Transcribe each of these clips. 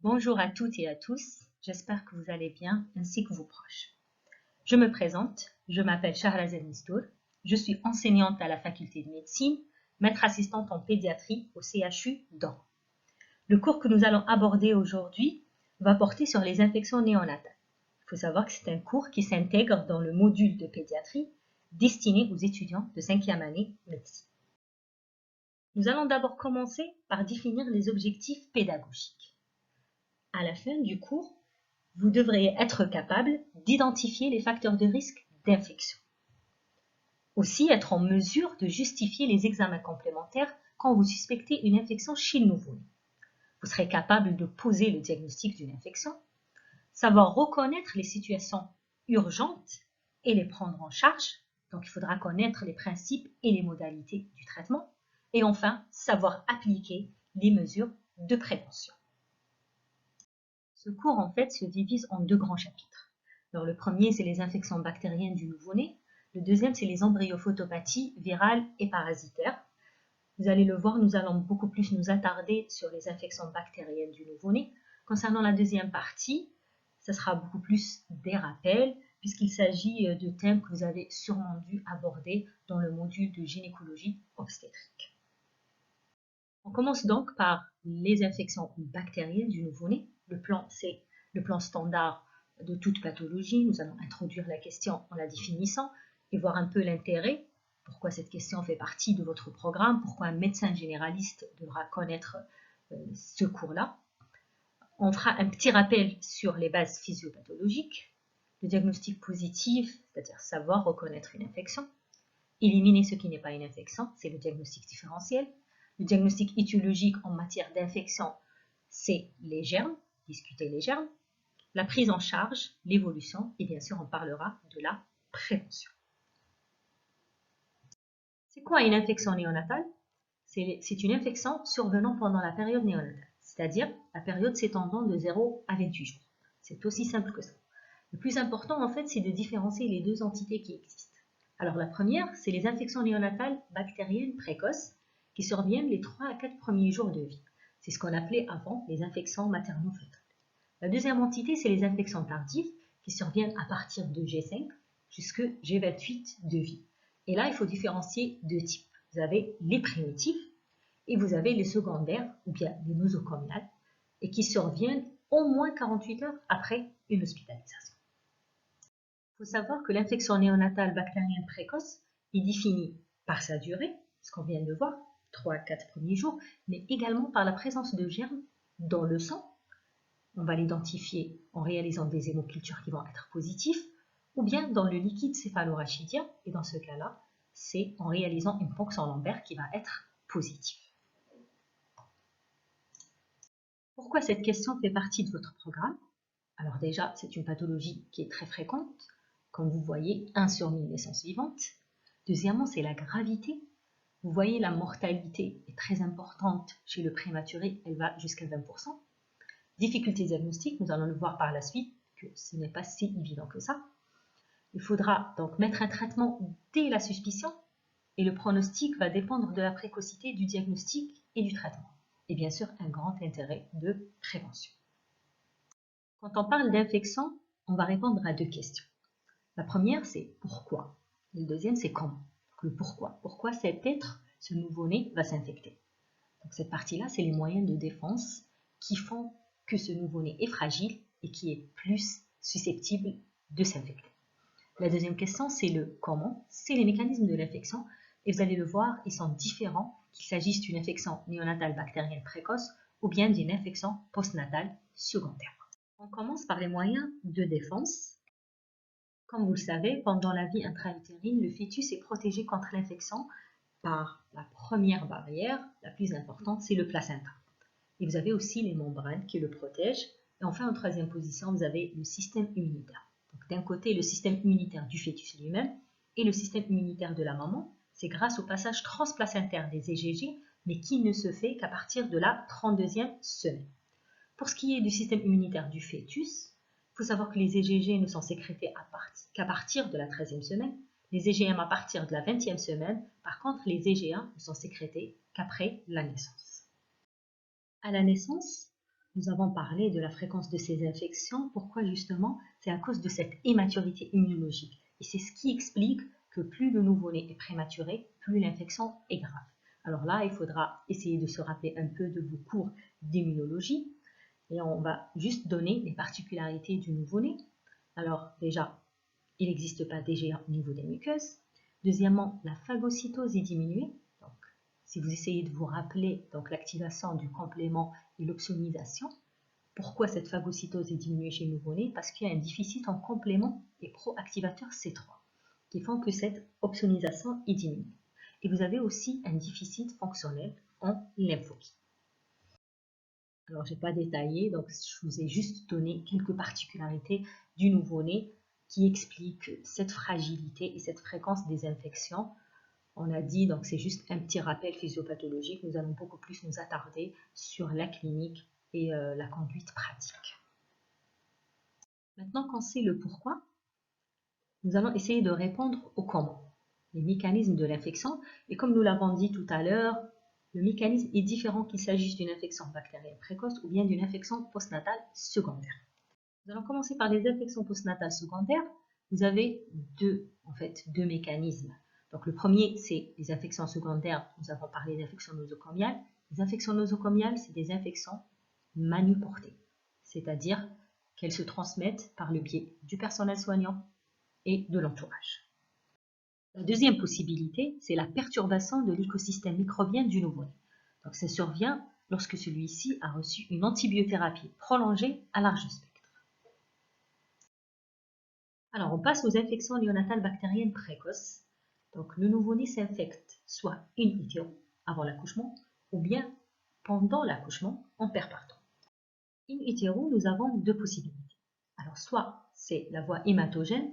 Bonjour à toutes et à tous, j'espère que vous allez bien ainsi que vos proches. Je me présente, je m'appelle Shahrazad Nistour, je suis enseignante à la faculté de médecine, maître assistante en pédiatrie au CHU d'An. Le cours que nous allons aborder aujourd'hui va porter sur les infections néonatales. Il faut savoir que c'est un cours qui s'intègre dans le module de pédiatrie destiné aux étudiants de 5e année médecine. Nous allons d'abord commencer par définir les objectifs pédagogiques. À la fin du cours, vous devriez être capable d'identifier les facteurs de risque d'infection. Aussi, être en mesure de justifier les examens complémentaires quand vous suspectez une infection chez le nouveau-né. Vous serez capable de poser le diagnostic d'une infection, savoir reconnaître les situations urgentes et les prendre en charge. Donc, il faudra connaître les principes et les modalités du traitement. Et enfin, savoir appliquer les mesures de prévention. Ce cours, en fait, se divise en deux grands chapitres. Alors, le premier, c'est les infections bactériennes du nouveau-né. Le deuxième, c'est les embryophotopathie virales et parasitaires. Vous allez le voir, nous allons beaucoup plus nous attarder sur les infections bactériennes du nouveau-né. Concernant la deuxième partie, ce sera beaucoup plus des rappels, puisqu'il s'agit de thèmes que vous avez sûrement dû aborder dans le module de gynécologie obstétrique. On commence donc par les infections bactériennes du nouveau-né. Le plan, c'est le plan standard de toute pathologie. Nous allons introduire la question en la définissant et voir un peu l'intérêt, pourquoi cette question fait partie de votre programme, pourquoi un médecin généraliste devra connaître ce cours-là. On fera un petit rappel sur les bases physiopathologiques, le diagnostic positif, c'est-à-dire savoir reconnaître une infection, éliminer ce qui n'est pas une infection, c'est le diagnostic différentiel. Le diagnostic étiologique en matière d'infection, c'est les germes, discuter les germes, la prise en charge, l'évolution, et bien sûr, on parlera de la prévention. C'est quoi une infection néonatale? C'est une infection survenant pendant la période néonatale, c'est-à-dire la période s'étendant de 0 à 28 jours. C'est aussi simple que ça. Le plus important, en fait, c'est de différencier les deux entités qui existent. Alors, la première, c'est les infections néonatales bactériennes précoces qui surviennent les 3 à 4 premiers jours de vie. C'est ce qu'on appelait avant les infections materno-fœtales. La deuxième entité, c'est les infections tardives qui surviennent à partir de G5 jusqu'à G28 de vie. Et là, il faut différencier deux types. Vous avez les primitifs et vous avez les secondaires ou bien les nosocomiales et qui surviennent au moins 48 heures après une hospitalisation. Il faut savoir que l'infection néonatale bactérienne précoce est définie par sa durée, ce qu'on vient de voir, 3 à 4 premiers jours, mais également par la présence de germes dans le sang. On va l'identifier en réalisant des hémocultures qui vont être positifs, ou bien dans le liquide céphalorachidien, et dans ce cas-là, c'est en réalisant une ponction lombaire qui va être positive. Pourquoi cette question fait partie de votre programme? Alors déjà, c'est une pathologie qui est très fréquente. Comme vous voyez, 1 sur 1000 naissances vivantes. Deuxièmement, c'est la gravité. Vous voyez, la mortalité est très importante chez le prématuré, elle va jusqu'à 20%. Difficulté diagnostique, nous allons le voir par la suite, que ce n'est pas si évident que ça. Il faudra donc mettre un traitement dès la suspicion et le pronostic va dépendre de la précocité du diagnostic et du traitement. Et bien sûr, un grand intérêt de prévention. Quand on parle d'infection, on va répondre à deux questions. La première, c'est pourquoi. Et le deuxième, c'est comment. Donc, le pourquoi. Pourquoi cet être, ce nouveau-né, va s'infecter. Donc cette partie-là, c'est les moyens de défense qui font que ce nouveau-né est fragile et qui est plus susceptible de s'infecter. La deuxième question, c'est le comment. C'est les mécanismes de l'infection. Et vous allez le voir, ils sont différents, qu'il s'agisse d'une infection néonatale bactérienne précoce ou bien d'une infection postnatale secondaire. On commence par les moyens de défense. Comme vous le savez, pendant la vie intra-utérine, le fœtus est protégé contre l'infection par la première barrière, la plus importante, c'est le placenta. Et vous avez aussi les membranes qui le protègent. Et enfin, en troisième position, vous avez le système immunitaire. Donc d'un côté, le système immunitaire du fœtus lui-même et le système immunitaire de la maman. C'est grâce au passage transplacentaire des EGG, mais qui ne se fait qu'à partir de la 32e semaine. Pour ce qui est du système immunitaire du fœtus, il faut savoir que les EGG ne sont sécrétés qu'à partir de la 13e semaine, les EGM à partir de la 20e semaine. Par contre, les EGA ne sont sécrétés qu'après la naissance. À la naissance, nous avons parlé de la fréquence de ces infections. Pourquoi justement? C'est à cause de cette immaturité immunologique. Et c'est ce qui explique que plus le nouveau-né est prématuré, plus l'infection est grave. Alors là, il faudra essayer de se rappeler un peu de vos cours d'immunologie. Et on va juste donner les particularités du nouveau-né. Alors déjà, il n'existe pas d'IgA au niveau des muqueuses. Deuxièmement, la phagocytose est diminuée. Donc, si vous essayez de vous rappeler l'activation du complément et l'opsonisation, pourquoi cette phagocytose est diminuée chez le nouveau-né? Parce qu'il y a un déficit en complément et proactivateur C3 qui font que cette opsonisation est diminuée. Et vous avez aussi un déficit fonctionnel en lymphocytes. Alors, je n'ai pas détaillé, donc je vous ai juste donné quelques particularités du nouveau-né qui expliquent cette fragilité et cette fréquence des infections. On a dit, donc c'est juste un petit rappel physiopathologique. Nous allons beaucoup plus nous attarder sur la clinique et la conduite pratique. Maintenant qu'on sait le pourquoi, nous allons essayer de répondre au comment, les mécanismes de l'infection. Et comme nous l'avons dit tout à l'heure, le mécanisme est différent qu'il s'agisse d'une infection bactérienne précoce ou bien d'une infection postnatale secondaire. Nous allons commencer par les infections postnatales secondaires. Vous avez deux mécanismes. Donc le premier, c'est les infections secondaires. Nous avons parlé d'infections nosocomiales. Les infections nosocomiales, c'est des infections manuportées, c'est-à-dire qu'elles se transmettent par le biais du personnel soignant et de l'entourage. La deuxième possibilité, c'est la perturbation de l'écosystème microbien du nouveau-né. Donc ça survient lorsque celui-ci a reçu une antibiothérapie prolongée à large spectre. Alors on passe aux infections néonatales bactériennes précoces. Donc le nouveau-né s'infecte soit in utero, avant l'accouchement, ou bien pendant l'accouchement en père partant. In utero, nous avons deux possibilités. Alors soit c'est la voie hématogène,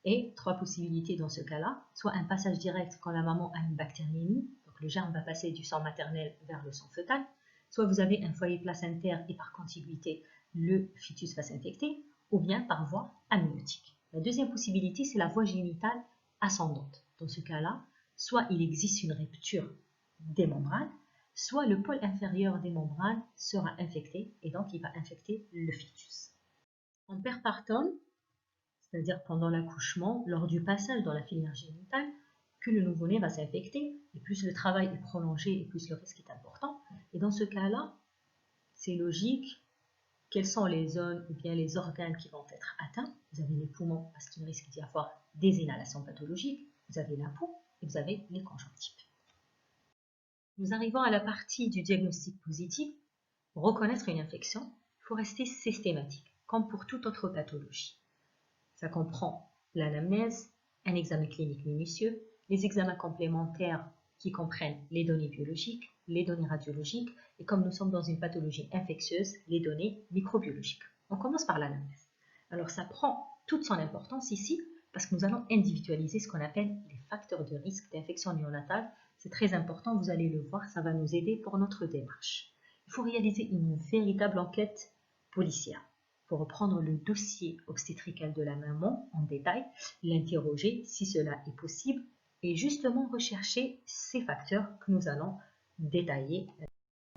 et trois possibilités dans ce cas-là, soit un passage direct quand la maman a une bactériémie, donc le germe va passer du sang maternel vers le sang fœtal, soit vous avez un foyer placentaire et par contiguïté, le fœtus va s'infecter, ou bien par voie amniotique. La deuxième possibilité, c'est la voie génitale ascendante. Dans ce cas-là, soit il existe une rupture des membranes, soit le pôle inférieur des membranes sera infecté et donc il va infecter le fœtus. En père partum, c'est-à-dire pendant l'accouchement, lors du passage dans la filière génitale, que le nouveau-né va s'infecter, et plus le travail est prolongé, et plus le risque est important. Et dans ce cas-là, c'est logique, quelles sont les zones ou bien les organes qui vont être atteints. Vous avez les poumons, parce qu'il risque d'y avoir des inhalations pathologiques, vous avez la peau, et vous avez les conjonctives. Nous arrivons à la partie du diagnostic positif. Pour reconnaître une infection, il faut rester systématique, comme pour toute autre pathologie. Ça comprend l'anamnèse, un examen clinique minutieux, les examens complémentaires qui comprennent les données biologiques, les données radiologiques et comme nous sommes dans une pathologie infectieuse, les données microbiologiques. On commence par l'anamnèse. Alors ça prend toute son importance ici parce que nous allons individualiser ce qu'on appelle les facteurs de risque d'infection néonatale. C'est très important, vous allez le voir, ça va nous aider pour notre démarche. Il faut réaliser une véritable enquête policière. Il faut reprendre le dossier obstétrical de la maman en détail, l'interroger si cela est possible et justement rechercher ces facteurs que nous allons détailler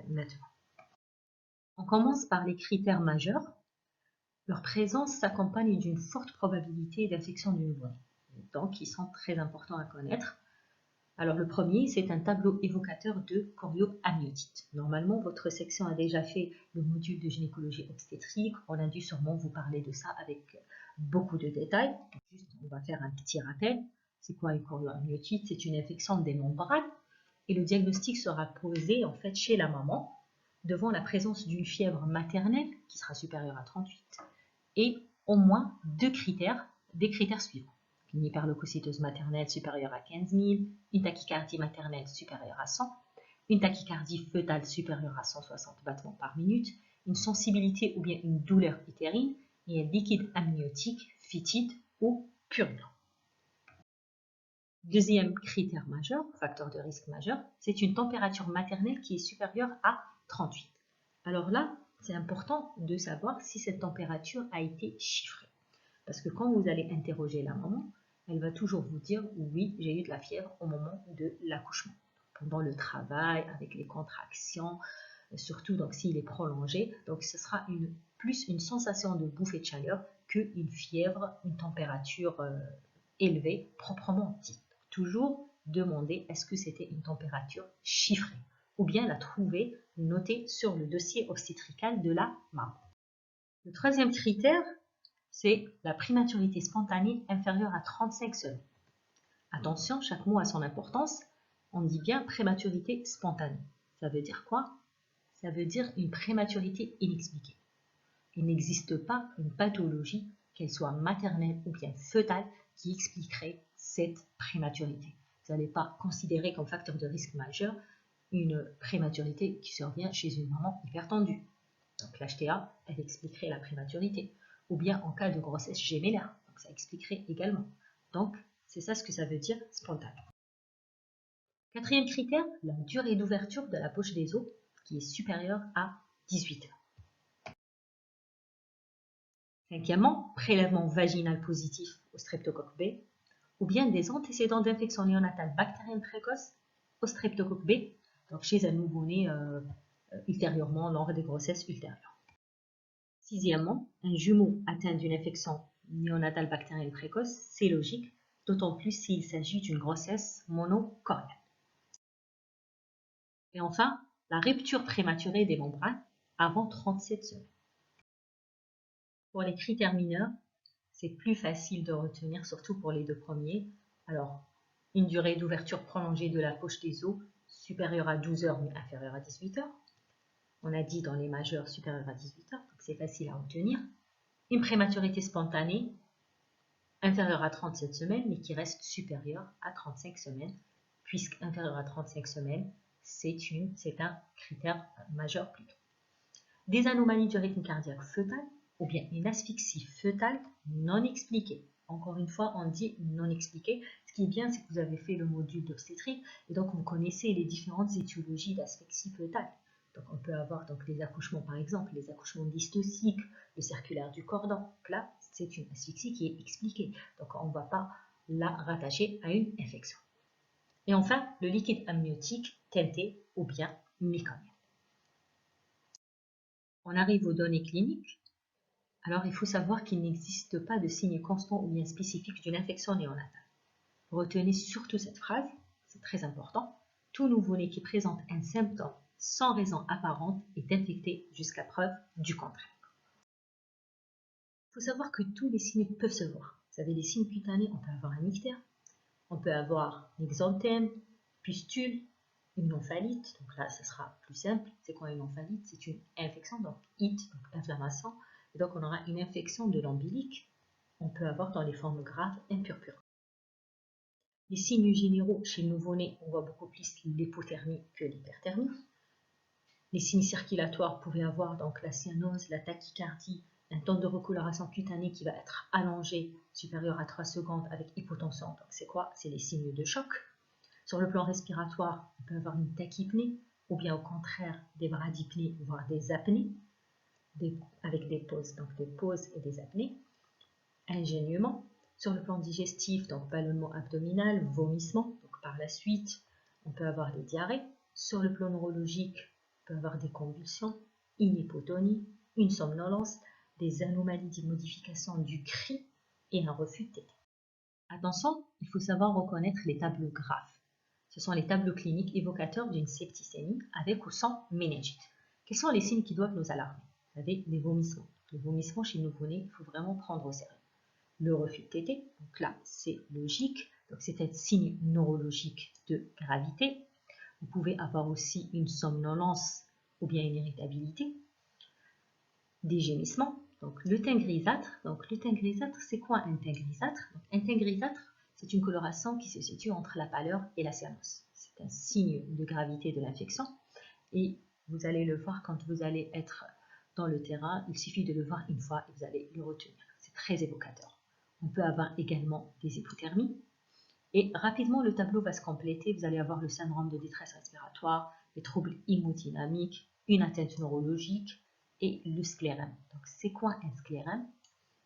maintenant. On commence par les critères majeurs. Leur présence s'accompagne d'une forte probabilité d'infection du nouveau-né, donc ils sont très importants à connaître. Alors le premier, c'est un tableau évocateur de chorioamniotite. Normalement, votre section a déjà fait le module de gynécologie obstétrique. On a dû sûrement vous parler de ça avec beaucoup de détails. Juste, on va faire un petit rappel. C'est quoi une chorioamniotite? C'est une infection des membranes et le diagnostic sera posé en fait chez la maman devant la présence d'une fièvre maternelle qui sera supérieure à 38 et au moins des critères suivants. Une hyperleucocytose maternelle supérieure à 15 000, une tachycardie maternelle supérieure à 100, une tachycardie fœtale supérieure à 160 battements par minute, une sensibilité ou bien une douleur utérine et un liquide amniotique, fétide ou purulent. Deuxième critère majeur, facteur de risque majeur, c'est une température maternelle qui est supérieure à 38. Alors là, c'est important de savoir si cette température a été chiffrée. Parce que quand vous allez interroger la maman, elle va toujours vous dire « oui, j'ai eu de la fièvre au moment de l'accouchement ». Pendant le travail, avec les contractions, surtout donc s'il est prolongé. Donc ce sera plus une sensation de bouffée de chaleur qu'une fièvre, une température élevée proprement dite. Toujours demander est-ce que c'était une température chiffrée ou bien la trouver notée sur le dossier obstétrical de la maman. Le troisième critère, c'est la prématurité spontanée inférieure à 35 semaines. Attention, chaque mot a son importance. On dit bien prématurité spontanée. Ça veut dire quoi? Ça veut dire une prématurité inexpliquée. Il n'existe pas une pathologie, qu'elle soit maternelle ou bien fœtale, qui expliquerait cette prématurité. Vous n'allez pas considérer comme facteur de risque majeur une prématurité qui survient chez une maman hypertendue. Donc l'HTA, elle expliquerait la prématurité. Ou bien en cas de grossesse gémellaire, donc ça expliquerait également. Donc c'est ça ce que ça veut dire spontané. Quatrième critère, la durée d'ouverture de la poche des os qui est supérieure à 18 heures. Cinquièmement, prélèvement vaginal positif au streptocoque B ou bien des antécédents d'infection néonatale bactérienne précoce au streptocoque B, donc chez un nouveau-né ultérieurement lors des grossesses ultérieures. Sixièmement, un jumeau atteint d'une infection néonatale bactérienne précoce, c'est logique, d'autant plus s'il s'agit d'une grossesse monocoriale. Et enfin, la rupture prématurée des membranes avant 37 semaines. Pour les critères mineurs, c'est plus facile de retenir, surtout pour les deux premiers. Alors, une durée d'ouverture prolongée de la poche des os supérieure à 12 heures mais inférieure à 18 heures. On a dit dans les majeurs supérieure à 18 heures, donc c'est facile à retenir. Une prématurité spontanée inférieure à 37 semaines, mais qui reste supérieure à 35 semaines, puisque inférieure à 35 semaines, c'est un critère majeur plutôt. Des anomalies du rythme cardiaque fœtal, ou bien une asphyxie fœtale non expliquée. Encore une fois, on dit non expliquée. Ce qui est bien, c'est que vous avez fait le module d'obstétrique, et donc vous connaissez les différentes étiologies d'asphyxie fœtale. Donc on peut avoir donc, les accouchements, par exemple, les accouchements dystociques, le circulaire du cordon. Donc là, c'est une asphyxie qui est expliquée. Donc on ne va pas la rattacher à une infection. Et enfin, le liquide amniotique teinté ou bien mécanique. On arrive aux données cliniques. Alors, il faut savoir qu'il n'existe pas de signe constant ou bien spécifique d'une infection néonatale. Retenez surtout cette phrase, c'est très important. Tout nouveau-né qui présente un symptôme sans raison apparente est infecté jusqu'à preuve du contraire. Il faut savoir que tous les signes peuvent se voir. Vous avez les signes cutanés, on peut avoir un ictère, on peut avoir un exanthème, pustule, une omphalite. Donc là, ce sera plus simple. C'est quoi une omphalite? C'est une infection, donc it, donc inflammation. Et donc, on aura une infection de l'ombilique. On peut avoir dans les formes graves un purpure. Les signes généraux chez le nouveau-né, on voit beaucoup plus l'hypothermie que l'hyperthermie. Les signes circulatoires pouvaient avoir donc la cyanose, la tachycardie, un temps de recoloration cutanée qui va être allongé, supérieur à 3 secondes avec hypotension. Donc c'est quoi? C'est les signes de choc. Sur le plan respiratoire, on peut avoir une tachypnée ou bien au contraire des bradypnées, voire des apnées, avec des pauses, donc des pauses et des apnées. Ingénuement, sur le plan digestif, donc ballonnement abdominal, vomissement, donc par la suite, on peut avoir des diarrhées. Sur le plan neurologique, on peut avoir des convulsions, une hypotonie, une somnolence, des anomalies de modification du cri et un refus de téter. Attention, il faut savoir reconnaître les tableaux graves. Ce sont les tableaux cliniques évocateurs d'une septicémie avec ou sans méningite. Quels sont les signes qui doivent nous alarmer? Vous avez les vomissements. Les vomissements chez le nouveau-né, il faut vraiment prendre au sérieux. Le refus de téter, donc là c'est logique, donc c'est un signe neurologique de gravité. Vous pouvez avoir aussi une somnolence ou bien une irritabilité, des gémissements, donc le teint grisâtre. Donc le teint grisâtre, c'est quoi un teint grisâtre? Donc, un teint grisâtre, c'est une coloration qui se situe entre la pâleur et la cyanose. C'est un signe de gravité de l'infection et vous allez le voir quand vous allez être dans le terrain. Il suffit de le voir une fois et vous allez le retenir. C'est très évocateur. On peut avoir également des hypothermies. Et rapidement, le tableau va se compléter. Vous allez avoir le syndrome de détresse respiratoire, les troubles hémodynamiques, une atteinte neurologique et le sclérème. Donc, c'est quoi un sclérème?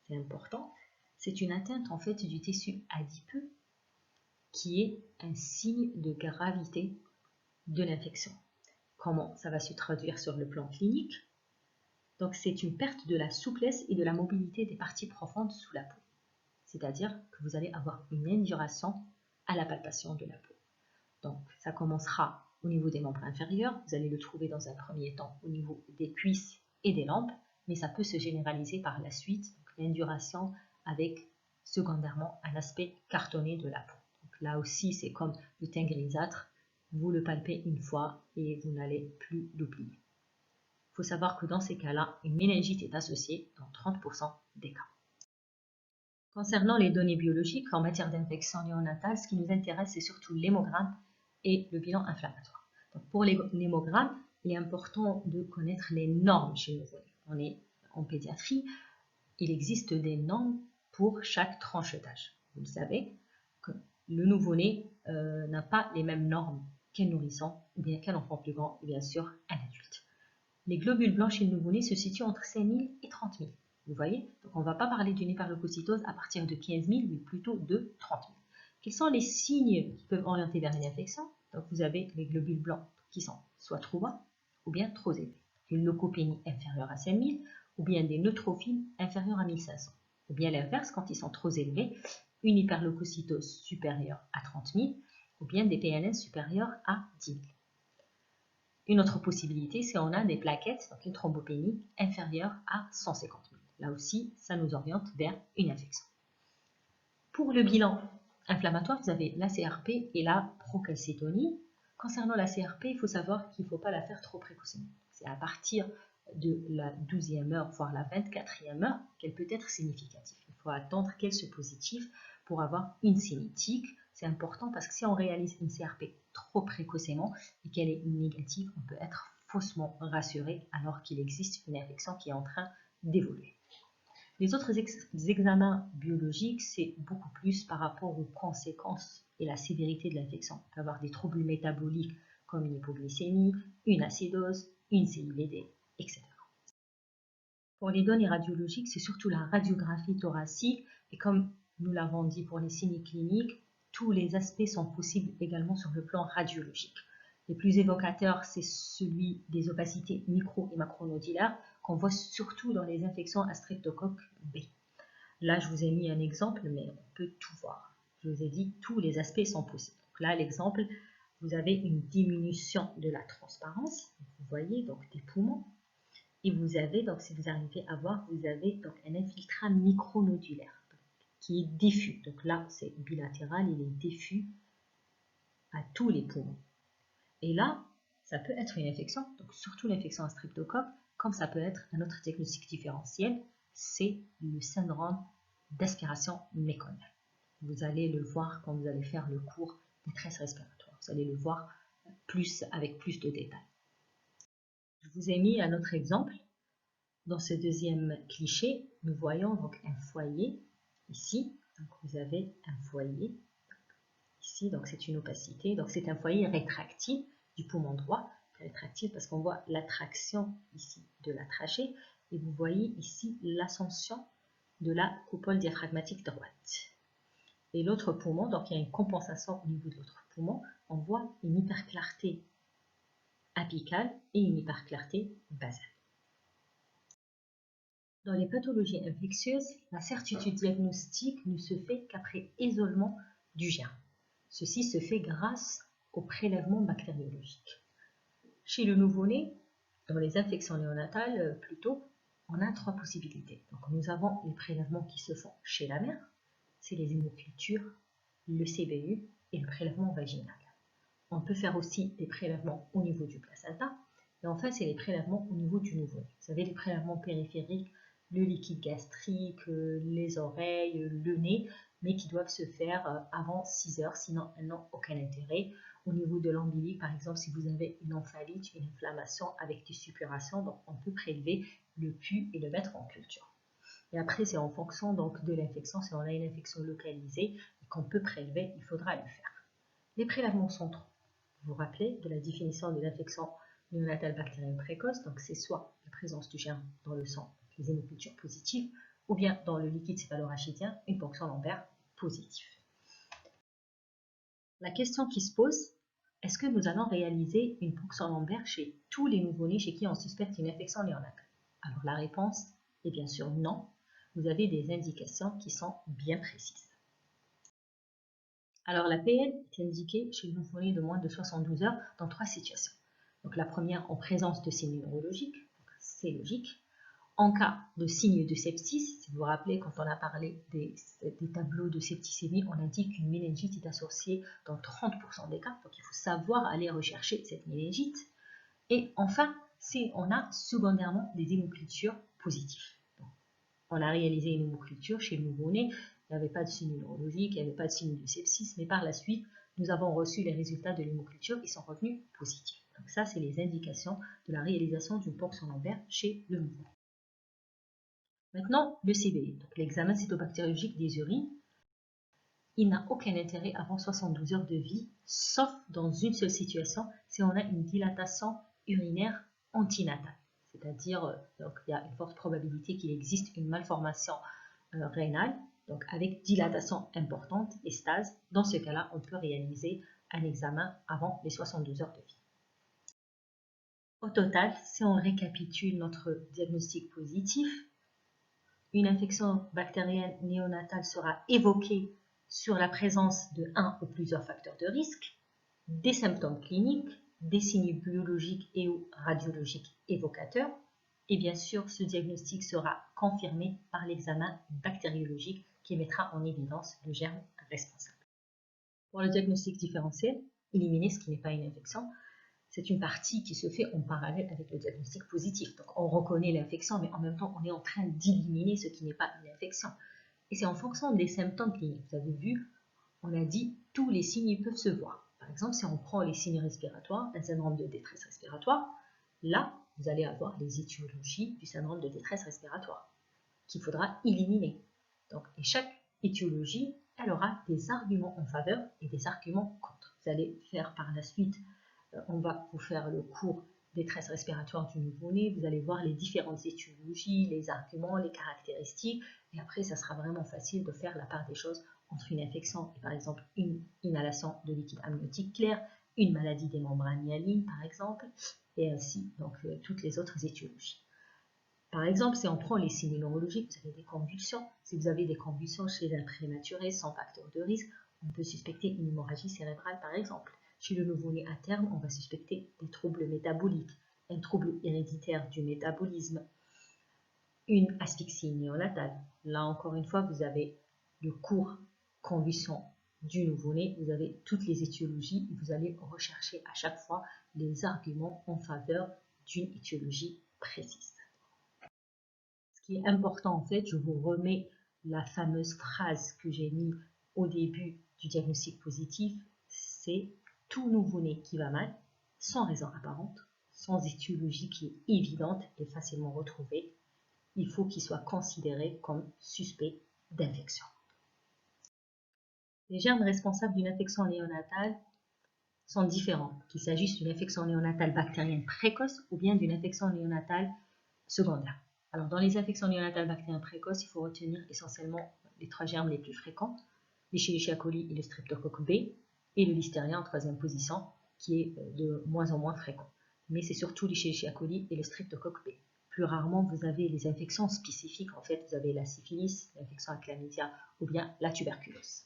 C'est important. C'est une atteinte en fait du tissu adipeux qui est un signe de gravité de l'infection. comment ça va se traduire sur le plan clinique? Donc, c'est une perte de la souplesse et de la mobilité des parties profondes sous la peau. C'est-à-dire que vous allez avoir une induration à la palpation de la peau. Donc, ça commencera au niveau des membres inférieurs. Vous allez le trouver dans un premier temps au niveau des cuisses et des lampes, mais ça peut se généraliser par la suite. L'induration avec secondairement un aspect cartonné de la peau. Donc, là aussi, c'est comme le teint grisâtre. Vous le palpez une fois et vous n'allez plus l'oublier. Il faut savoir que dans ces cas-là, une méningite est associée dans 30% des cas. Concernant les données biologiques, en matière d'infection néonatale, ce qui nous intéresse, c'est surtout l'hémogramme et le bilan inflammatoire. Donc pour l'hémogramme, il est important de connaître les normes chez nous. On est en pédiatrie, il existe des normes pour chaque tranche d'âge. Vous le savez que le nouveau-né n'a pas les mêmes normes qu'un nourrisson ou bien qu'un enfant plus grand et bien sûr un adulte. Les globules blancs chez le nouveau-né se situent entre 5 000 et 30 000. Vous voyez? Donc on ne va pas parler d'une hyperleucocytose à partir de 15 000, mais plutôt de 30 000. Quels sont les signes qui peuvent orienter vers une infection? Donc vous avez les globules blancs qui sont soit trop bas ou bien trop élevés. Une leucopénie inférieure à 5 000 ou bien des neutrophiles inférieurs à 1500. Ou bien l'inverse, quand ils sont trop élevés, une hyperleucocytose supérieure à 30 000 ou bien des PNS supérieurs à 10 000. Une autre possibilité, c'est on a des plaquettes, donc une thrombopénie inférieure à 150 000. Là aussi, ça nous oriente vers une infection. Pour le bilan inflammatoire, vous avez la CRP et la procalcitonie. Concernant la CRP, il faut savoir qu'il ne faut pas la faire trop précocement. C'est à partir de la 12e heure, voire la 24e heure, qu'elle peut être significative. Il faut attendre qu'elle soit positive pour avoir une cinétique. C'est important parce que si on réalise une CRP trop précocement et qu'elle est négative, on peut être faussement rassuré alors qu'il existe une infection qui est en train d'évoluer. Les autres examens biologiques, c'est beaucoup plus par rapport aux conséquences et la sévérité de l'infection. On peut avoir des troubles métaboliques comme une hypoglycémie, une acidose, une CIBD, etc. Pour les données radiologiques, c'est surtout la radiographie thoracique et comme nous l'avons dit pour les signes cliniques, tous les aspects sont possibles également sur le plan radiologique. Les plus évocateurs, c'est celui des opacités micro- et macronodulaires qu'on voit surtout dans les infections à streptocoque B. Là, je vous ai mis un exemple, mais on peut tout voir. Je vous ai dit, tous les aspects sont possibles. Donc là, l'exemple, vous avez une diminution de la transparence. Vous voyez, donc des poumons. Et vous avez, donc si vous arrivez à voir, vous avez donc un infiltrat micronodulaire qui est diffus. Donc là, c'est bilatéral, il est diffus à tous les poumons. Et là, ça peut être une infection, donc surtout l'infection à streptocoque, comme ça peut être un autre diagnostic différentiel, c'est le syndrome d'aspiration méconiale. Vous allez le voir quand vous allez faire le cours détresse respiratoire. Vous allez le voir avec plus de détails. Je vous ai mis un autre exemple. Dans ce deuxième cliché, nous voyons donc un foyer ici. Donc vous avez un foyer ici, donc c'est une opacité. Donc c'est un foyer rétractile du poumon droit, rétractile parce qu'on voit l'attraction ici de la trachée et vous voyez ici l'ascension de la coupole diaphragmatique droite. Et l'autre poumon, donc il y a une compensation au niveau de l'autre poumon, on voit une hyperclarté apicale et une hyperclarté basale. Dans les pathologies infectieuses, la certitude diagnostique ne se fait qu'après isolement du germe. Ceci se fait grâce au prélèvement bactériologique. Chez le nouveau-né, dans les infections néonatales plutôt, on a trois possibilités. Donc nous avons les prélèvements qui se font chez la mère, c'est les hémocultures, le CBU et le prélèvement vaginal. On peut faire aussi des prélèvements au niveau du placenta, et enfin c'est les prélèvements au niveau du nouveau-né. Vous savez, les prélèvements périphériques, le liquide gastrique, les oreilles, le nez, mais qui doivent se faire avant 6 heures, sinon elles n'ont aucun intérêt. Au niveau de l'ombilic, par exemple, si vous avez une omphalite, une inflammation avec des suppurations, donc on peut prélever le pus et le mettre en culture. Et après, c'est en fonction donc, de l'infection. Si on a une infection localisée et qu'on peut prélever, il faudra le faire. Les prélèvements centraux. Vous vous rappelez de la définition de l'infection néonatale bactérienne précoce, donc c'est soit la présence du germe dans le sang, les hémocultures positives, ou bien dans le liquide céphalorachidien, une ponction lombaire positive. La question qui se pose, est-ce que nous allons réaliser une ponction lombaire chez tous les nouveau-nés chez qui on suspecte une infection néonatale? Alors la réponse est bien sûr non. Vous avez des indications qui sont bien précises. Alors la PL est indiquée chez le nouveau-né de moins de 72 heures dans 3 situations. Donc la première en présence de signes neurologiques, c'est logique. En cas de signes de sepsis, si vous vous rappelez, quand on a parlé des tableaux de septicémie, on indique qu'une méningite est associée dans 30% des cas, donc il faut savoir aller rechercher cette méningite. Et enfin, si on a secondairement des hémocultures positives. Donc, on a réalisé une hémoculture chez le nouveau-né, il n'y avait pas de signe neurologique, il n'y avait pas de signe de sepsis, mais par la suite, nous avons reçu les résultats de l'hémoculture qui sont revenus positifs. Donc ça, c'est les indications de la réalisation d'une ponction lombaire chez le nouveau-né. Maintenant, le CBE, donc l'examen cytobactériologique des urines, il n'a aucun intérêt avant 72 heures de vie, sauf dans une seule situation, si on a une dilatation urinaire antinatale. C'est-à-dire, il y a une forte probabilité qu'il existe une malformation rénale, donc avec dilatation importante et stase. Dans ce cas-là, on peut réaliser un examen avant les 72 heures de vie. Au total, si on récapitule notre diagnostic positif, une infection bactérienne néonatale sera évoquée sur la présence de un ou plusieurs facteurs de risque, des symptômes cliniques, des signes biologiques et ou radiologiques évocateurs, et bien sûr, ce diagnostic sera confirmé par l'examen bactériologique qui mettra en évidence le germe responsable. Pour le diagnostic différentiel, éliminer ce qui n'est pas une infection, c'est une partie qui se fait en parallèle avec le diagnostic positif. Donc on reconnaît l'infection, mais en même temps, on est en train d'éliminer ce qui n'est pas une infection. Et c'est en fonction des symptômes cliniques. Vous avez vu, on a dit, tous les signes peuvent se voir. Par exemple, si on prend les signes respiratoires, un syndrome de détresse respiratoire, là, vous allez avoir les étiologies du syndrome de détresse respiratoire qu'il faudra éliminer. Donc, et chaque étiologie, elle aura des arguments en faveur et des arguments contre. Vous allez faire par la suite, on va vous faire le cours détresse respiratoire du nouveau-né, vous allez voir les différentes étiologies, les arguments, les caractéristiques, et après, ça sera vraiment facile de faire la part des choses entre une infection et par exemple une inhalation de liquide amniotique clair, une maladie des membranes myalines par exemple, et ainsi donc toutes les autres étiologies. Par exemple, si on prend les signes neurologiques, vous avez des convulsions. Si vous avez des convulsions chez un prématuré sans facteur de risque, on peut suspecter une hémorragie cérébrale par exemple. Chez le nouveau-né à terme, on va suspecter des troubles métaboliques, un trouble héréditaire du métabolisme, une asphyxie néonatale. Là encore une fois, vous avez le cours convulsion du nouveau-né, vous avez toutes les étiologies et vous allez rechercher à chaque fois les arguments en faveur d'une étiologie précise. Ce qui est important en fait, je vous remets la fameuse phrase que j'ai mise au début du diagnostic positif, c'est tout nouveau-né qui va mal, sans raison apparente, sans étiologie qui est évidente et facilement retrouvée, il faut qu'il soit considéré comme suspect d'infection. Les germes responsables d'une infection néonatale sont différents, qu'il s'agisse d'une infection néonatale bactérienne précoce ou bien d'une infection néonatale secondaire. Alors, dans les infections néonatales bactériennes précoces, il faut retenir essentiellement les 3 germes les plus fréquents, l'Escherichia coli et le Streptocoque B, et le Listeria en 3e position, qui est de moins en moins fréquent. Mais c'est surtout l'Escherichia coli et le Streptocoque B. Plus rarement, vous avez les infections spécifiques. En fait, vous avez la syphilis, l'infection à chlamydia ou bien la tuberculose.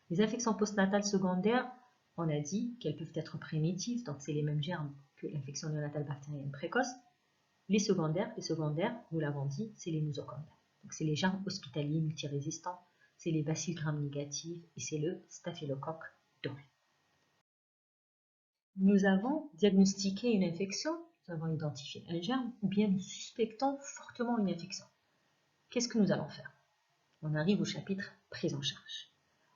Les infections postnatales secondaires, on a dit qu'elles peuvent être primitives, donc c'est les mêmes germes que l'infection néonatale bactérienne précoce. Les secondaires, nous l'avons dit, c'est les nosocomiales. Donc c'est les germes hospitaliers multirésistants, c'est les bacilles gram-négatifs et c'est le staphylocoque doré. Nous avons diagnostiqué une infection, nous avons identifié un germe ou bien nous suspectons fortement une infection. Qu'est-ce que nous allons faire? On arrive au chapitre prise en charge.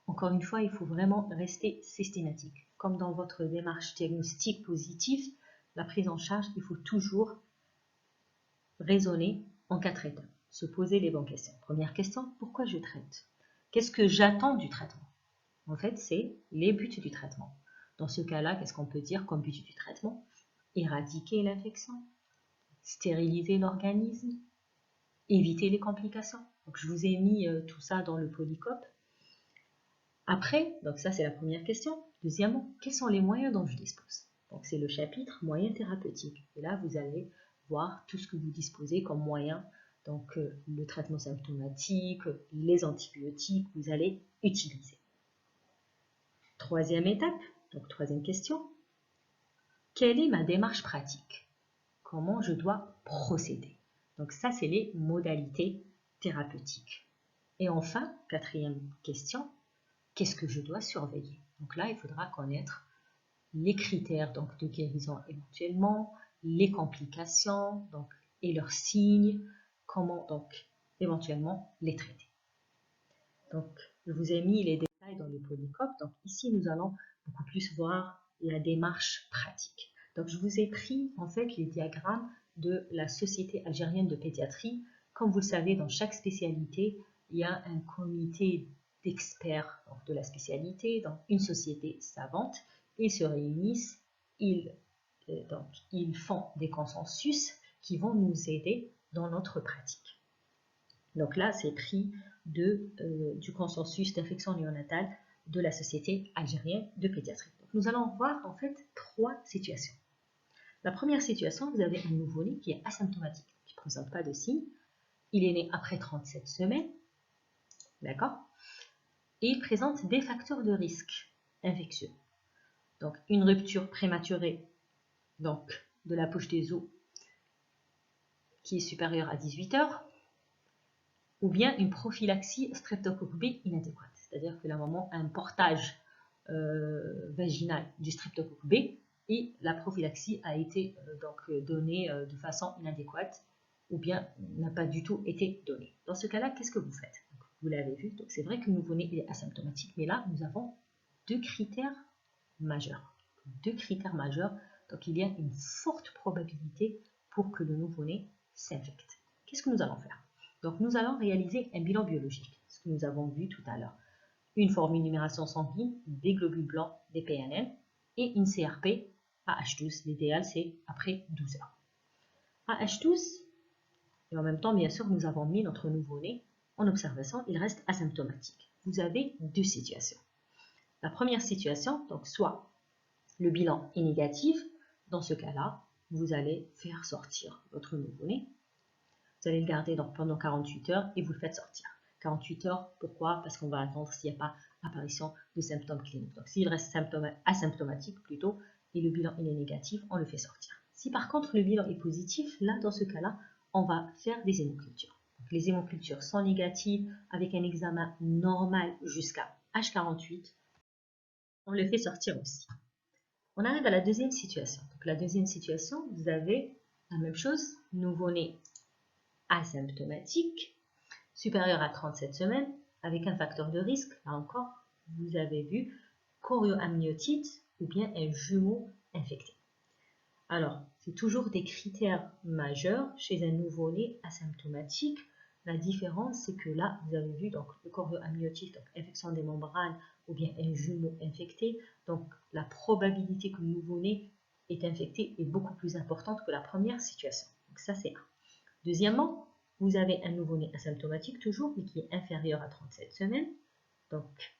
Encore une fois, il faut vraiment rester systématique. Comme dans votre démarche diagnostic positif, la prise en charge, il faut toujours raisonner en 4 étapes. Se poser les bonnes questions. Première question, pourquoi je traite? Qu'est-ce que j'attends du traitement? En fait, c'est les buts du traitement. Dans ce cas-là, qu'est-ce qu'on peut dire comme but du traitement? Éradiquer l'infection, stériliser l'organisme, éviter les complications. Donc, je vous ai mis tout ça dans le polycope. Après, donc ça c'est la première question. Deuxièmement, quels sont les moyens dont je dispose? Donc c'est le chapitre moyens thérapeutiques. Et là, vous allez voir tout ce que vous disposez comme moyens. Donc le traitement symptomatique, les antibiotiques, vous allez utiliser. Troisième étape, donc troisième question. Quelle est ma démarche pratique? Comment je dois procéder? Donc ça, c'est les modalités thérapeutiques. Et enfin, quatrième question, qu'est-ce que je dois surveiller? Donc là, il faudra connaître les critères donc, de guérison éventuellement, les complications donc, et leurs signes, comment donc éventuellement les traiter. Donc, je vous ai mis les détails dans le polycope. Donc ici, nous allons beaucoup plus voir la démarche pratique. Donc, je vous ai pris en fait les diagrammes de la Société algérienne de pédiatrie. Comme vous le savez, dans chaque spécialité, il y a un comité d'experts de la spécialité, dans une société savante. Ils se réunissent, ils font des consensus qui vont nous aider dans notre pratique. Donc là, c'est pris du consensus d'infection néonatale de la Société algérienne de pédiatrie. Donc, nous allons voir en fait 3 situations. La première situation, vous avez un nouveau-né qui est asymptomatique, qui ne présente pas de signes. Il est né après 37 semaines, d'accord? Et il présente des facteurs de risque infectieux. Donc, une rupture prématurée donc, de la poche des os qui est supérieure à 18 heures, ou bien une prophylaxie streptocoque B inadéquate. C'est-à-dire que la maman a un portage vaginal du streptocoque B et la prophylaxie a été donnée de façon inadéquate ou bien n'a pas du tout été donnée. Dans ce cas-là, qu'est-ce que vous faites? Vous l'avez vu, c'est vrai que le nouveau-né est asymptomatique, mais là, nous avons 2 critères majeurs. 2 critères majeurs, donc il y a une forte probabilité pour que le nouveau-né s'infecte. Qu'est-ce que nous allons faire? Donc nous allons réaliser un bilan biologique, ce que nous avons vu tout à l'heure. Une formule-numération sanguine, des globules blancs, des PNL et une CRP à H12. L'idéal, c'est après 12 heures. À H12, et en même temps, bien sûr, nous avons mis notre nouveau-né en observation, il reste asymptomatique. Vous avez 2 situations. La première situation, donc soit le bilan est négatif, dans ce cas-là, vous allez faire sortir votre nouveau-né. Vous allez le garder donc pendant 48 heures et vous le faites sortir. 48 heures, pourquoi? Parce qu'on va attendre s'il n'y a pas apparition de symptômes cliniques. Donc s'il reste asymptomatique plutôt et le bilan il est négatif, on le fait sortir. Si par contre le bilan est positif, là dans ce cas-là, on va faire des hémocultures. Donc, les hémocultures sont négatives avec un examen normal jusqu'à H48. On le fait sortir aussi. On arrive à la deuxième situation. Donc la deuxième situation, vous avez la même chose, nouveau-né asymptomatique, supérieur à 37 semaines, avec un facteur de risque, là encore, vous avez vu, chorioamniotite ou bien un jumeau infecté. Alors, c'est toujours des critères majeurs chez un nouveau-né asymptomatique. La différence, c'est que là, vous avez vu donc, le chorioamniotite, donc infection des membranes, ou bien un jumeau infecté. Donc, la probabilité que le nouveau-né est infecté est beaucoup plus importante que la première situation. Donc, ça, c'est un. Deuxièmement, vous avez un nouveau-né asymptomatique toujours, mais qui est inférieur à 37 semaines. Donc,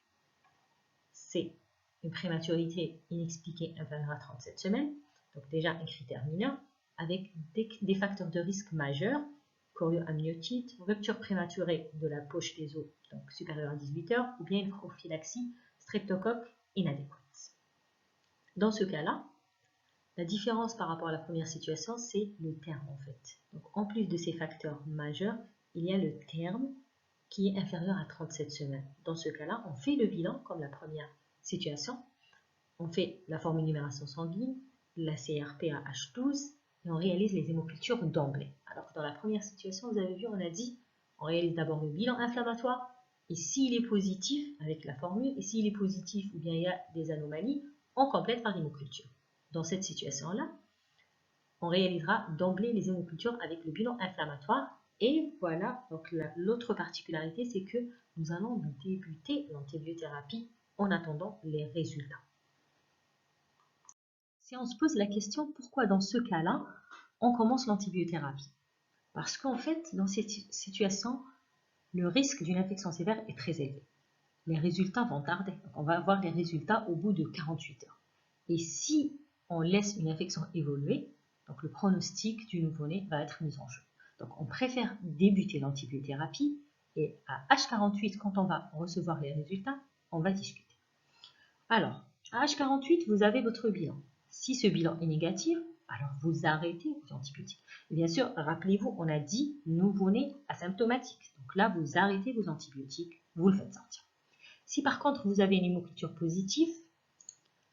c'est une prématurité inexpliquée inférieure à 37 semaines. Donc, déjà un critère mineur, avec des facteurs de risque majeurs, chorioamniotite, rupture prématurée de la poche des os, donc supérieure à 18 heures, ou bien une prophylaxie streptocoque inadéquate. Dans ce cas-là, la différence par rapport à la première situation, c'est le terme en fait. Donc, en plus de ces facteurs majeurs, il y a le terme qui est inférieur à 37 semaines. Dans ce cas-là, on fait le bilan comme la première situation. On fait la formule-numération sanguine, la CRP à H12 et on réalise les hémocultures d'emblée. Alors que dans la première situation, vous avez vu, on a dit, on réalise d'abord le bilan inflammatoire et s'il est positif avec la formule, et s'il est positif ou bien il y a des anomalies, on complète par l'hémoculture. Dans cette situation-là, on réalisera d'emblée les hémocultures avec le bilan inflammatoire. Et voilà, donc l'autre particularité, c'est que nous allons débuter l'antibiothérapie en attendant les résultats. Si on se pose la question, pourquoi dans ce cas-là, on commence l'antibiothérapie? Parce qu'en fait, dans cette situation, le risque d'une infection sévère est très élevé. les résultats vont tarder. Donc, on va avoir les résultats au bout de 48 heures. Et si on laisse une infection évoluer, donc le pronostic du nouveau-né va être mis en jeu. Donc on préfère débuter l'antibiothérapie et à H48, quand on va recevoir les résultats, on va discuter. Alors, à H48, vous avez votre bilan. Si ce bilan est négatif, alors vous arrêtez vos antibiotiques. Et bien sûr, rappelez-vous, on a dit nouveau-né asymptomatique. Donc là, vous arrêtez vos antibiotiques, vous le faites sortir. Si par contre, vous avez une hémoculture positive,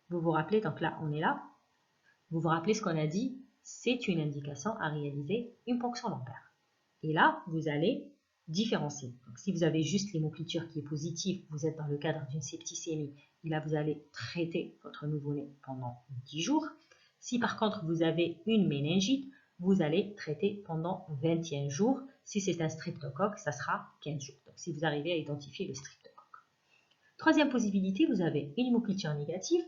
vous vous rappelez, donc là, on est là, vous vous rappelez ce qu'on a dit, c'est une indication à réaliser une ponction lombaire. Et là, vous allez différencier. Donc, si vous avez juste l'hémoculture qui est positive, vous êtes dans le cadre d'une septicémie, et là, vous allez traiter votre nouveau-né pendant 10 jours. Si par contre, vous avez une méningite, vous allez traiter pendant 21 jours. Si c'est un streptocoque, ça sera 15 jours. Donc, si vous arrivez à identifier le streptocoque. Troisième possibilité, vous avez une hémoculture négative.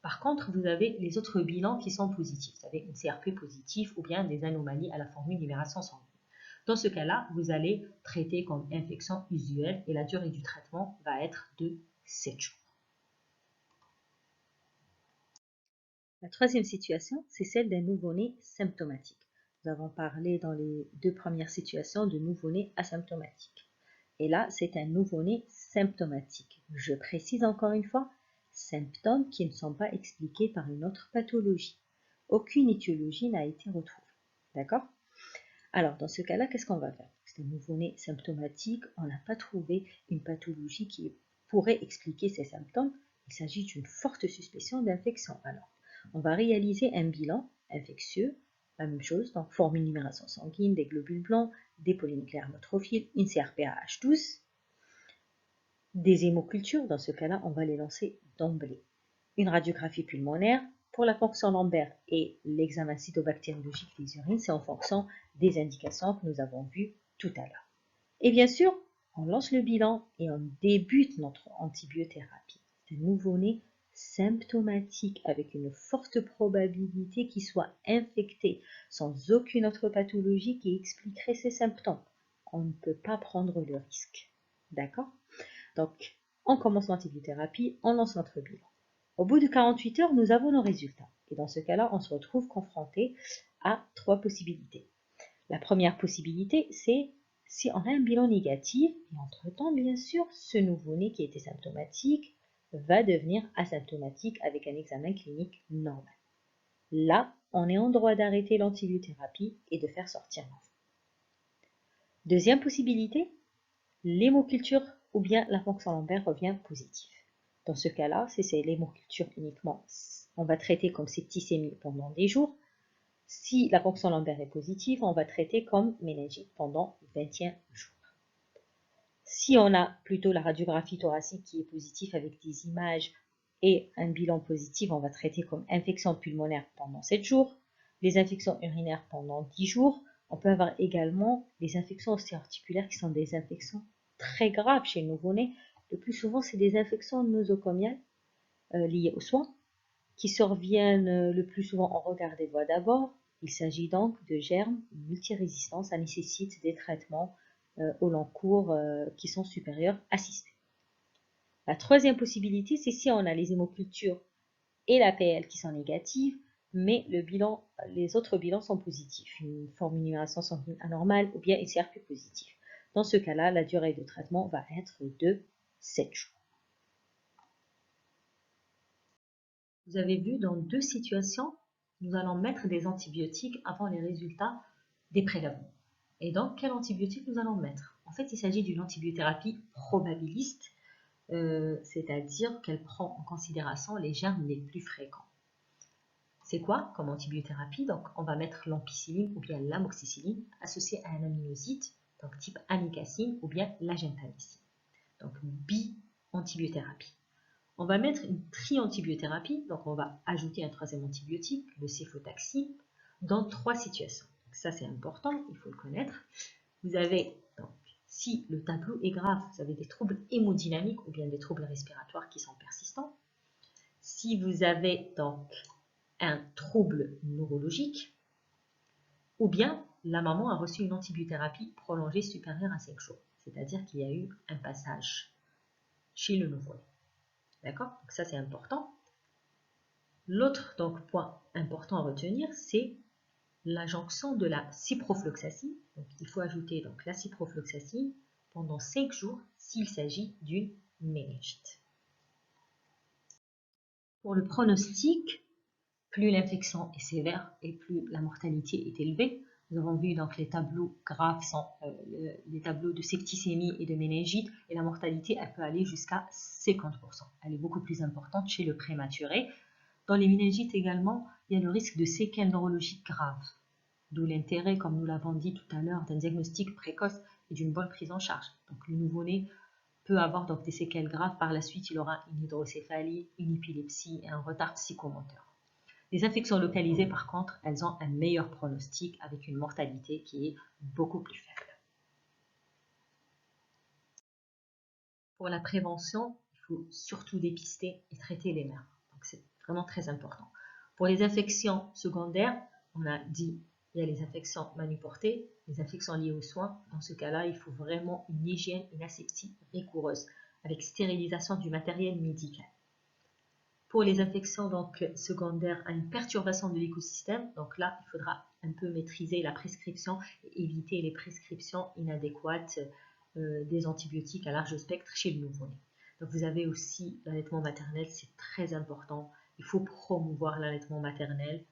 Par contre, vous avez les autres bilans qui sont positifs. Vous avez une CRP positive ou bien des anomalies à la formule numération sanguine. Dans ce cas-là, vous allez traiter comme infection usuelle et la durée du traitement va être de 7 jours. La troisième situation, c'est celle d'un nouveau-né symptomatique. Nous avons parlé dans les deux premières situations de nouveau-né asymptomatique. Et là, c'est un nouveau-né symptomatique. Je précise encore une fois, symptômes qui ne sont pas expliqués par une autre pathologie. Aucune étiologie n'a été retrouvée. D'accord? Alors, dans ce cas-là, qu'est-ce qu'on va faire? C'est un nouveau-né symptomatique, on n'a pas trouvé une pathologie qui pourrait expliquer ces symptômes. Il s'agit d'une forte suspicion d'infection. Alors, on va réaliser un bilan infectieux, la même chose, donc formule numération sanguine, des globules blancs, des polynucléaires neutrophiles, une CRP-AH12, des hémocultures, dans ce cas-là, on va les lancer d'emblée. Une radiographie pulmonaire, pour la ponction lombaire et l'examen cytobactériologique des urines, c'est en fonction des indications que nous avons vues tout à l'heure. Et bien sûr, on lance le bilan et on débute notre antibiothérapie. C'est un nouveau-né symptomatique avec une forte probabilité qu'il soit infecté sans aucune autre pathologie qui expliquerait ces symptômes. On ne peut pas prendre le risque. D'accord? Donc, on commence l'antibiothérapie, on lance notre bilan. Au bout de 48 heures, nous avons nos résultats. Et dans ce cas-là, on se retrouve confronté à trois possibilités. La première possibilité, c'est si on a un bilan négatif, et entre-temps, bien sûr, ce nouveau-né qui était symptomatique va devenir asymptomatique avec un examen clinique normal. Là, on est en droit d'arrêter l'antibiothérapie et de faire sortir l'enfant. Deuxième possibilité, l'hémoculture ou bien la ponction lombaire revient positive. Dans ce cas-là, si c'est l'hémoculture uniquement, on va traiter comme septicémie pendant des jours. Si la ponction lombaire est positive, on va traiter comme méningite pendant 21 jours. Si on a plutôt la radiographie thoracique qui est positive avec des images et un bilan positif, on va traiter comme infection pulmonaire pendant 7 jours, les infections urinaires pendant 10 jours. On peut avoir également les infections ostéo-articulaires qui sont des infections très graves chez le nouveau-né. Le plus souvent, c'est des infections nosocomiales liées aux soins qui surviennent le plus souvent en regard des voies d'abord. Il s'agit donc de germes multirésistants. Ça nécessite des traitements au long cours qui sont supérieurs assistés. La troisième possibilité, c'est si on a les hémocultures et la PL qui sont négatives, mais les autres bilans sont positifs, une formulation sanguine anormale ou bien une CRP positive. Dans ce cas-là, la durée de traitement va être de 7 jours. Vous avez vu, dans deux situations, nous allons mettre des antibiotiques avant les résultats des prélèvements. Et donc, quel antibiotique nous allons mettre? En fait, il s'agit d'une antibiothérapie probabiliste, c'est-à-dire qu'elle prend en considération les germes les plus fréquents. C'est quoi comme antibiothérapie? Donc, on va mettre l'ampicilline ou bien l'amoxicilline associée à un aminoside, donc type amikacine ou bien la gentamicine. Donc, bi-antibiothérapie. On va mettre une tri-antibiothérapie, donc on va ajouter un troisième antibiotique, le céfotaxime, dans 3 situations. Donc ça, c'est important, il faut le connaître. Vous avez, donc, si le tableau est grave, vous avez des troubles hémodynamiques ou bien des troubles respiratoires qui sont persistants. Si vous avez donc un trouble neurologique, ou bien la maman a reçu une antibiothérapie prolongée supérieure à 5 jours, c'est-à-dire qu'il y a eu un passage chez le nouveau-né. D'accord? Donc ça, c'est important. L'autre point important à retenir, c'est l'adjonction de la ciprofloxacine. Donc, il faut ajouter donc, la ciprofloxacine pendant 5 jours s'il s'agit d'une méningite. Pour le pronostic, plus l'infection est sévère et plus la mortalité est élevée. Nous avons vu donc les tableaux graves sont les tableaux de septicémie et de méningite, et la mortalité elle peut aller jusqu'à 50%. Elle est beaucoup plus importante chez le prématuré. Dans les méningites également, il y a le risque de séquelles neurologiques graves, d'où l'intérêt, comme nous l'avons dit tout à l'heure, d'un diagnostic précoce et d'une bonne prise en charge. Donc le nouveau-né peut avoir donc des séquelles graves. Par la suite, il aura une hydrocéphalie, une épilepsie et un retard psychomoteur. Les infections localisées, par contre, elles ont un meilleur pronostic avec une mortalité qui est beaucoup plus faible. Pour la prévention, il faut surtout dépister et traiter les mères. Donc c'est vraiment très important. Pour les infections secondaires, on a dit il y a les infections manuportées, les infections liées aux soins. Dans ce cas-là, il faut vraiment une hygiène, une asepsie rigoureuse avec stérilisation du matériel médical. Pour les infections donc, secondaires à une perturbation de l'écosystème, donc là, il faudra un peu maîtriser la prescription et éviter les prescriptions inadéquates des antibiotiques à large spectre chez le nouveau-né. Donc vous avez aussi l'allaitement maternel, c'est très important. Il faut promouvoir l'allaitement maternel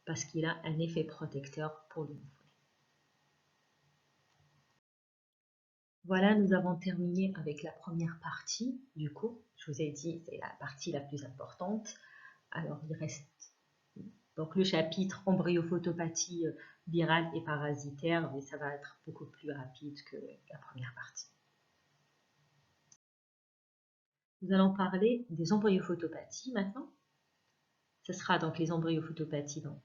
parce qu'il a un effet protecteur pour le nouveau-né. Voilà, nous avons terminé avec la première partie du cours. Je vous ai dit, c'est la partie la plus importante. Alors, il reste donc le chapitre embryophotopathie virale et parasitaire, mais ça va être beaucoup plus rapide que la première partie. Nous allons parler des embryophotopathie maintenant. Ce sera donc les embryophotopathie donc,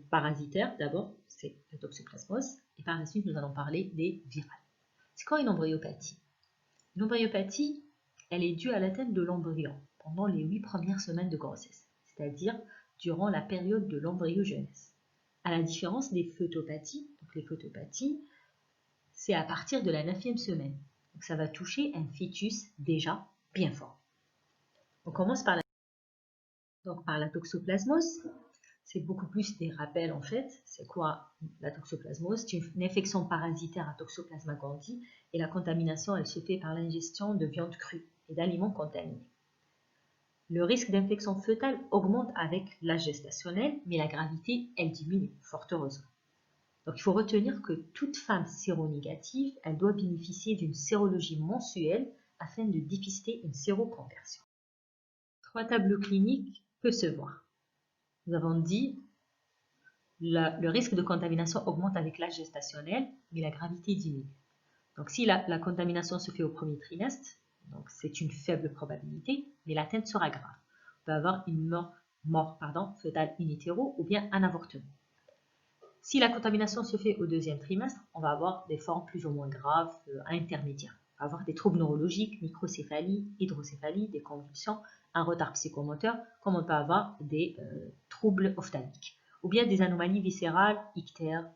parasitaires. D'abord, c'est la toxoplasmose. Et par la suite, nous allons parler des virales. C'est quoi une embryopathie? Une embryopathie, elle est due à l'atteinte de l'embryon pendant les 8 premières semaines de grossesse, c'est-à-dire durant la période de l'embryogenèse. À la différence des photopathies, donc les photopathies, c'est à partir de la 9e semaine. Donc ça va toucher un fœtus déjà bien fort. On commence par la toxoplasmose. C'est beaucoup plus des rappels en fait. C'est quoi la toxoplasmose? C'est une infection parasitaire à Toxoplasma gondii et la contamination elle se fait par l'ingestion de viande crue et d'aliments contaminés. Le risque d'infection fœtale augmente avec l'âge gestationnel, mais la gravité elle diminue, fort heureusement. Donc il faut retenir que toute femme séronégative, elle doit bénéficier d'une sérologie mensuelle afin de dépister une séroconversion. 3 tableaux cliniques peuvent se voir. Nous avons dit le risque de contamination augmente avec l'âge gestationnel, mais la gravité diminue. Donc si la contamination se fait au premier trimestre, donc c'est une faible probabilité, mais l'atteinte sera grave. On peut avoir une mort fœtale in utero ou bien un avortement. Si la contamination se fait au 2e trimestre, on va avoir des formes plus ou moins graves à intermédiaires. On va avoir des troubles neurologiques, microcéphalie, hydrocéphalie, des convulsions, un retard psychomoteur, comme on peut avoir des troubles ophtalmiques, ou bien des anomalies viscérales, ictères,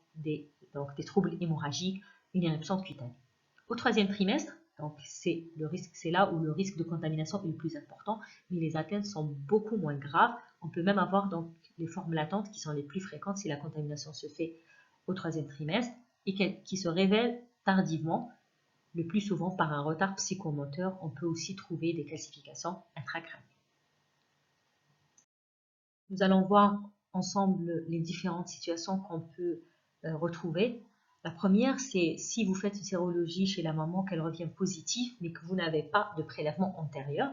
donc des troubles hémorragiques, une éruption cutanée. Au 3e trimestre, donc c'est là où le risque de contamination est le plus important, mais les atteintes sont beaucoup moins graves. On peut même avoir donc les formes latentes qui sont les plus fréquentes si la contamination se fait au 3e trimestre et qui se révèlent tardivement, le plus souvent par un retard psychomoteur. On peut aussi trouver des calcifications intracrâniennes. Nous allons voir ensemble les différentes situations qu'on peut retrouver. La première, c'est si vous faites une sérologie chez la maman, qu'elle revient positive, mais que vous n'avez pas de prélèvement antérieur,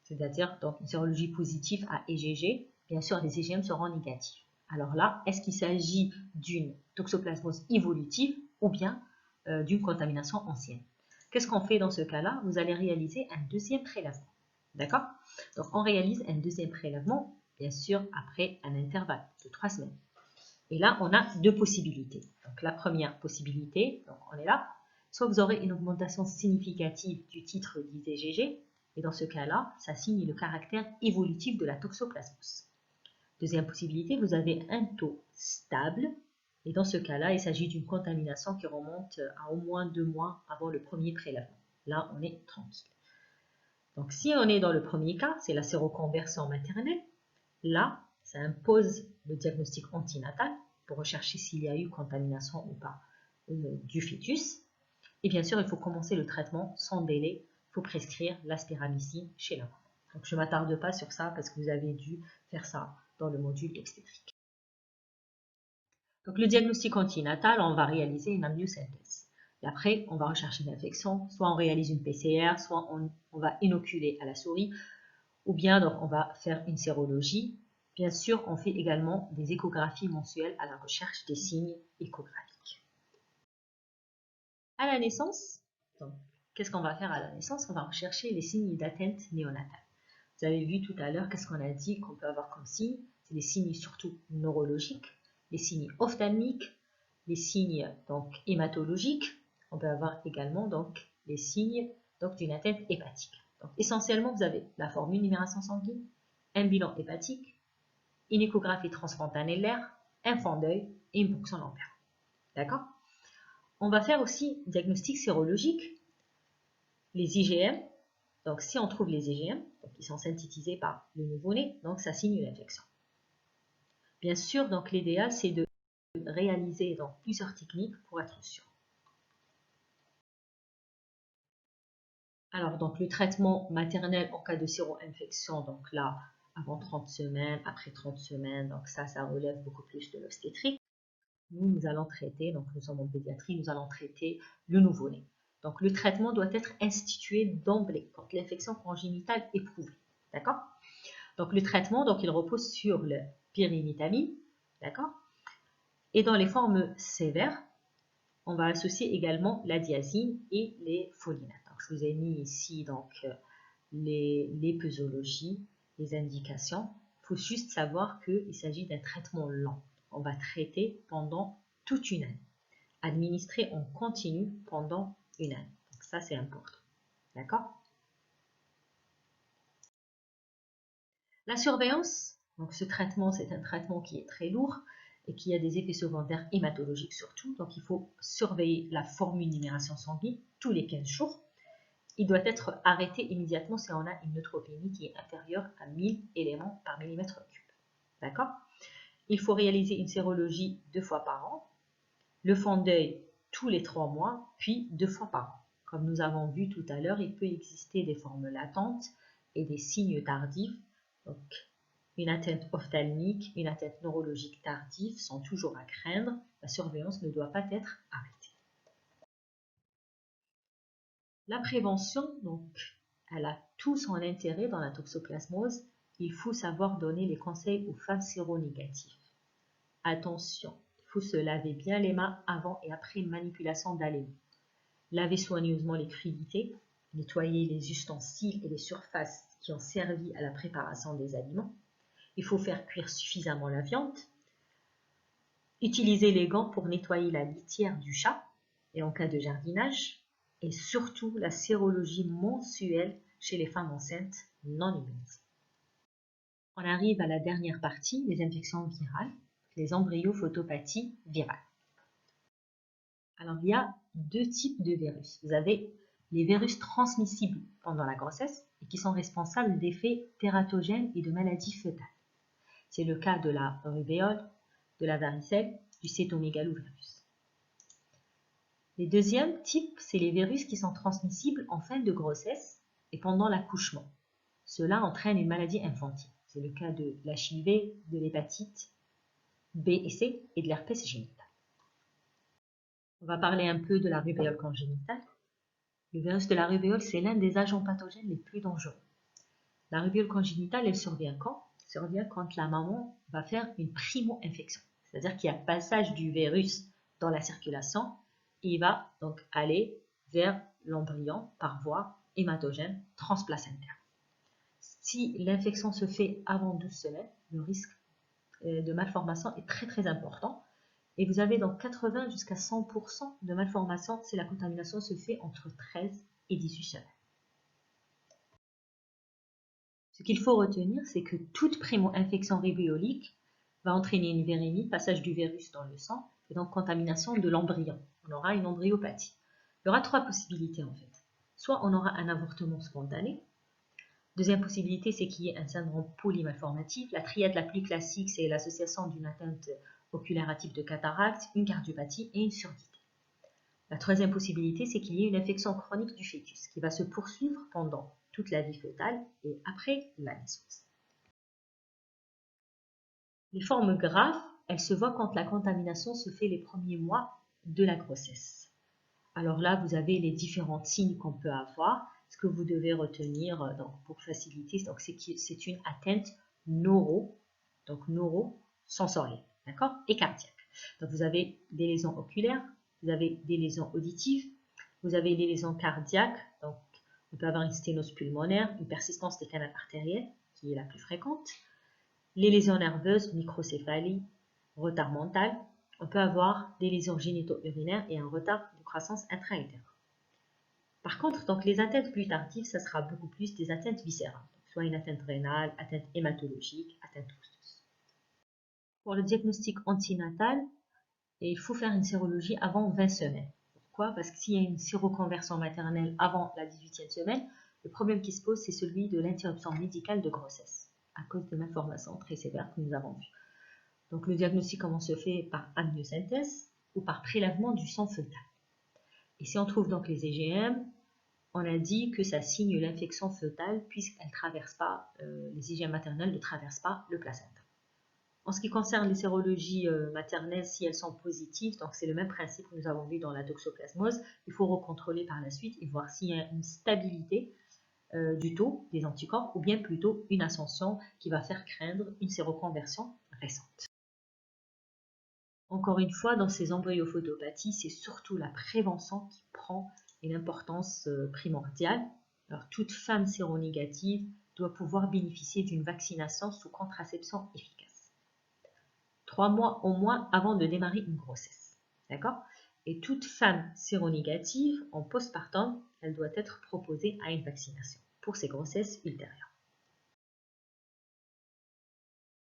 c'est-à-dire donc une sérologie positive à EGG, bien sûr les IgM seront négatifs. Alors là, est-ce qu'il s'agit d'une toxoplasmose évolutive ou bien d'une contamination ancienne? Qu'est-ce qu'on fait dans ce cas-là? Vous allez réaliser un 2e prélèvement. D'accord? Donc on réalise un 2e prélèvement, bien sûr, après un intervalle de 3 semaines. Et là, on a 2 possibilités. Donc la première possibilité, donc on est là, soit vous aurez une augmentation significative du titre d'IgG, et dans ce cas-là, ça signe le caractère évolutif de la toxoplasmose. Deuxième possibilité, vous avez un taux stable, et dans ce cas-là, il s'agit d'une contamination qui remonte à au moins 2 mois avant le premier prélèvement. Là, on est tranquille. Donc, si on est dans le premier cas, c'est la séroconversion maternelle, là, ça impose le diagnostic antinatal pour rechercher s'il y a eu contamination ou pas du fœtus. Et bien sûr, il faut commencer le traitement sans délai. Il faut prescrire l'aspiramycine chez la maman. Donc, je ne m'attarde pas sur ça parce que vous avez dû faire ça dans le module obstétrique. Donc, le diagnostic antinatal, on va réaliser une amniosynthèse. Et après, on va rechercher l'infection. Soit on réalise une PCR, soit on va inoculer à la souris, ou bien donc, on va faire une sérologie. Bien sûr, on fait également des échographies mensuelles à la recherche des signes échographiques. À la naissance, qu'est-ce qu'on va faire à la naissance? On va rechercher les signes d'atteinte néonatale. Vous avez vu tout à l'heure, qu'est-ce qu'on a dit qu'on peut avoir comme signes? C'est des signes surtout neurologiques, les signes ophtalmiques, les signes donc hématologiques. On peut avoir également donc les signes d'une atteinte hépatique. Donc, essentiellement, vous avez la formule numération sanguine, un bilan hépatique, une échographie transfontanellaire, un fond d'œil et une ponction lampaire. D'accord? On va faire aussi un diagnostic sérologique, les IgM. Donc, si on trouve les IgM, qui sont synthétisés par le nouveau-né, donc ça signe l'infection. Bien sûr, donc l'idéal, c'est de réaliser donc, plusieurs techniques pour être sûr. Alors, donc le traitement maternel en cas de séro-infection, donc là, avant 30 semaines, après 30 semaines, donc ça relève beaucoup plus de l'obstétrique. Nous allons traiter, donc nous sommes en pédiatrie, nous allons traiter le nouveau-né. Donc le traitement doit être institué d'emblée quand l'infection congénitale est prouvée. D'accord? Donc le traitement, donc il repose sur le pyrimétamine, d'accord? Et dans les formes sévères, on va associer également la diazine et les folinates. Donc, je vous ai mis ici donc les posologies, les indications. Il faut juste savoir qu'il s'agit d'un traitement lent. On va traiter pendant toute une année, administrer en continu pendant une année. Donc ça, c'est important. D'accord? La surveillance, donc ce traitement, c'est un traitement qui est très lourd et qui a des effets secondaires hématologiques surtout. Donc il faut surveiller la formule numération sanguine tous les 15 jours. Il doit être arrêté immédiatement si on a une neutropénie qui est inférieure à 1000 éléments par millimètre cube. D'accord? Il faut réaliser une sérologie 2 fois par an, le fond d'œil tous les 3 mois, puis 2 fois par an. Comme nous avons vu tout à l'heure, il peut exister des formes latentes et des signes tardifs. Donc, une atteinte ophtalmique, une atteinte neurologique tardive sont toujours à craindre. La surveillance ne doit pas être arrêtée. La prévention, donc, elle a tout son intérêt dans la toxoplasmose. Il faut savoir donner les conseils aux femmes séronégatives. Attention, il faut se laver bien les mains avant et après une manipulation d'aliments. Laver soigneusement les crudités, nettoyer les ustensiles et les surfaces qui ont servi à la préparation des aliments. Il faut faire cuire suffisamment la viande. Utiliser les gants pour nettoyer la litière du chat et en cas de jardinage. Et surtout la sérologie mensuelle chez les femmes enceintes non immunisées. On arrive à la dernière partie, les infections virales, les embryophotopathie virale. Alors, il y a deux types de virus. Vous avez les virus transmissibles pendant la grossesse et qui sont responsables d'effets tératogènes et de maladies fœtales. C'est le cas de la rubéole, de la varicelle, du cytomégalovirus. Les deuxièmes types, c'est les virus qui sont transmissibles en fin de grossesse et pendant l'accouchement. Cela entraîne une maladie infantile. C'est le cas de l'HIV, de l'hépatite B et C et de l'herpès génital. On va parler un peu de la rubéole congénitale. Le virus de la rubéole, c'est l'un des agents pathogènes les plus dangereux. La rubéole congénitale, elle survient quand? Elle survient quand la maman va faire une primo-infection. C'est-à-dire qu'il y a passage du virus dans la circulation et il va donc aller vers l'embryon par voie hématogène transplacentaire. Si l'infection se fait avant 12 semaines, le risque de malformation est très très important. Et vous avez donc 80 jusqu'à 100% de malformation si la contamination se fait entre 13 et 18 semaines. Ce qu'il faut retenir, c'est que toute primo-infection rubéolique va entraîner une virémie, passage du virus dans le sang, et donc contamination de l'embryon. On aura une embryopathie. Il y aura trois possibilités en fait. Soit on aura un avortement spontané, Deuxième possibilité, c'est qu'il y ait un syndrome polymalformatif. La triade la plus classique, c'est l'association d'une atteinte oculaire à type de cataracte, une cardiopathie et une surdité. La troisième possibilité, c'est qu'il y ait une infection chronique du fœtus qui va se poursuivre pendant toute la vie fœtale et après la naissance. Les formes graves, elles se voient quand la contamination se fait les premiers mois de la grossesse. Alors là, vous avez les différents signes qu'on peut avoir. Ce que vous devez retenir pour faciliter, c'est que c'est une atteinte neurosensorielle, d'accord, et cardiaque. Donc vous avez des lésions oculaires, vous avez des lésions auditives, vous avez des lésions cardiaques, donc on peut avoir une sténose pulmonaire, une persistance des canaux artériels, qui est la plus fréquente, les lésions nerveuses, microcéphalie, retard mental. On peut avoir des lésions génito-urinaires et un retard de croissance intra-utérine. Par contre, donc, les atteintes plus tardives, ça sera beaucoup plus des atteintes viscérales, donc, soit une atteinte rénale, atteinte hématologique, atteinte osseuse. Pour le diagnostic antinatal, il faut faire une sérologie avant 20 semaines. Pourquoi? Parce que s'il y a une séroconversion maternelle avant la 18e semaine, le problème qui se pose, c'est celui de l'interruption médicale de grossesse, à cause de malformations très sévères que nous avons vues. Donc le diagnostic, comment se fait? Par amniosynthèse ou par prélèvement du sang fœtal. Et si on trouve donc les EGM, on a dit que ça signe l'infection fœtale puisqu'elle traverse pas, les EGM maternelles ne traversent pas le placenta. En ce qui concerne les sérologies maternelles, si elles sont positives, donc c'est le même principe que nous avons vu dans la toxoplasmose, il faut recontrôler par la suite et voir s'il y a une stabilité du taux des anticorps ou bien plutôt une ascension qui va faire craindre une séroconversion récente. Encore une fois, dans ces embryophotopathie, c'est surtout la prévention qui prend une importance primordiale. Alors, toute femme séronégative doit pouvoir bénéficier d'une vaccination sous contraception efficace. 3 mois au moins avant de démarrer une grossesse. D'accord? Et toute femme séronégative en postpartum, elle doit être proposée à une vaccination pour ses grossesses ultérieures.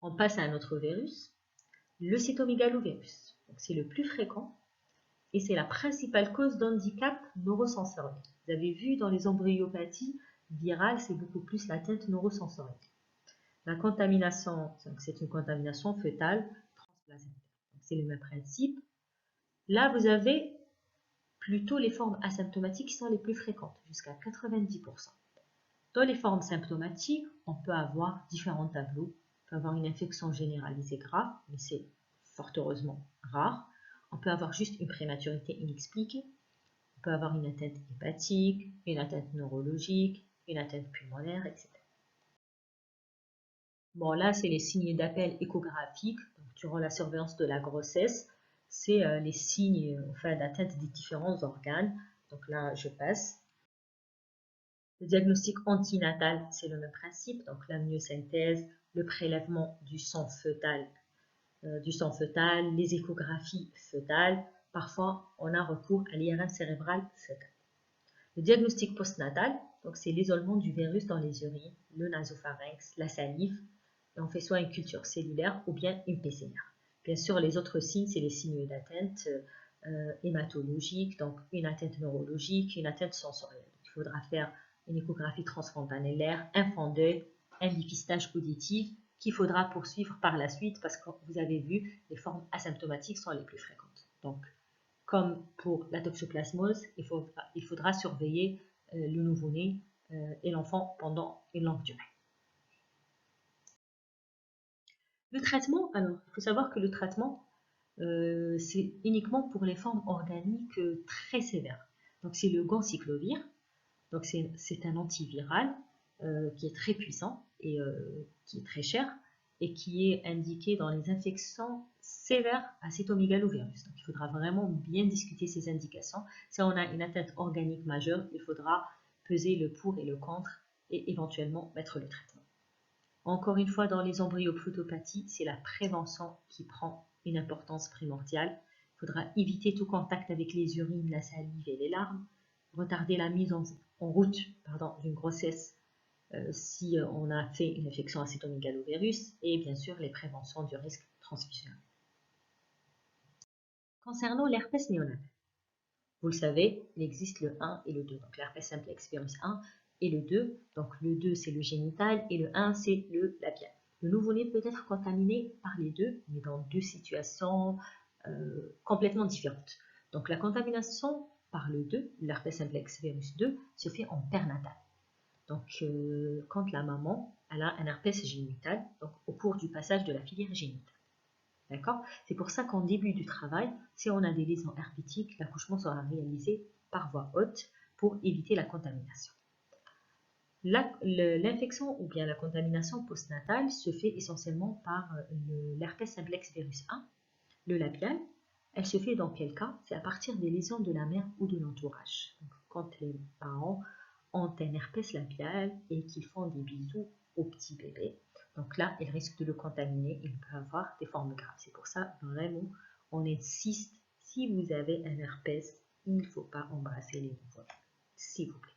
On passe à un autre virus, le cytomégalovirus. C'est le plus fréquent et c'est la principale cause d'handicap neurosensoriel. Vous avez vu dans les embryopathies virales, c'est beaucoup plus l'atteinte neurosensorielle. La contamination, c'est une contamination fœtale transplacentaire. C'est le même principe. Là, vous avez plutôt les formes asymptomatiques qui sont les plus fréquentes, jusqu'à 90%. Dans les formes symptomatiques, on peut avoir différents tableaux. On peut avoir une infection généralisée grave, mais c'est fort heureusement rare. On peut avoir juste une prématurité inexpliquée. On peut avoir une atteinte hépatique, une atteinte neurologique, une atteinte pulmonaire, etc. Bon, là, c'est les signes d'appel échographiques durant la surveillance de la grossesse. C'est les signes d'atteinte des différents organes. Donc là, je passe. Le diagnostic antinatal, c'est le même principe. Donc l'amniosynthèse, le prélèvement du sang fœtal, les échographies fœtales. Parfois, on a recours à l'IRM cérébral fœtal. Le diagnostic postnatal, donc c'est l'isolement du virus dans les urines, le nasopharynx, la salive. Et on fait soit une culture cellulaire ou bien une PCR. Bien sûr, les autres signes, c'est les signes d'atteinte hématologique, donc une atteinte neurologique, une atteinte sensorielle. Il faudra faire une échographie transfontanaire, un fond d'œil, un dépistage auditif qu'il faudra poursuivre par la suite parce que vous avez vu, les formes asymptomatiques sont les plus fréquentes. Donc, comme pour la toxoplasmose, il faudra surveiller le nouveau-né et l'enfant pendant une longue durée. Le traitement, alors, il faut savoir que le traitement, c'est uniquement pour les formes organiques très sévères. Donc, c'est le ganciclovir. Donc, c'est un antiviral qui est très puissant et qui est très cher et qui est indiqué dans les infections sévères à cytomégalovirus. Donc, il faudra vraiment bien discuter ces indications. Si on a une atteinte organique majeure, il faudra peser le pour et le contre et éventuellement mettre le traitement. Encore une fois, dans les embryophotopathie, c'est la prévention qui prend une importance primordiale. Il faudra éviter tout contact avec les urines, la salive et les larmes, retarder la mise en route d'une grossesse si on a fait une infection à cytomégalovirus et bien sûr les préventions du risque transfusionnel. Concernant l'herpès néonatal, vous le savez, il existe le 1 et le 2, donc l'herpès simplex virus 1 et le 2. Donc le 2 c'est le génital et le 1 c'est le labial. Le nouveau-né peut être contaminé par les deux, mais dans deux situations complètement différentes. Donc la contamination par le 2, l'herpès simplex virus 2, se fait en pernatal. Donc quand la maman elle a un herpès génital, donc au cours du passage de la filière génitale. D'accord? C'est pour ça qu'en début du travail, si on a des lésions herpétiques, l'accouchement sera réalisé par voie haute pour éviter la contamination. L'infection ou bien la contamination postnatale se fait essentiellement par l'herpès simplex virus 1, le labial. Elle se fait dans quel cas? C'est à partir des lésions de la mère ou de l'entourage. Quand les parents ont un herpès labial et qu'ils font des bisous au petit bébé, donc là, ils risquent de le contaminer, il peut avoir des formes graves. C'est pour ça, vraiment, on insiste, si vous avez un herpès, il ne faut pas embrasser les nouveau-nés, s'il vous plaît.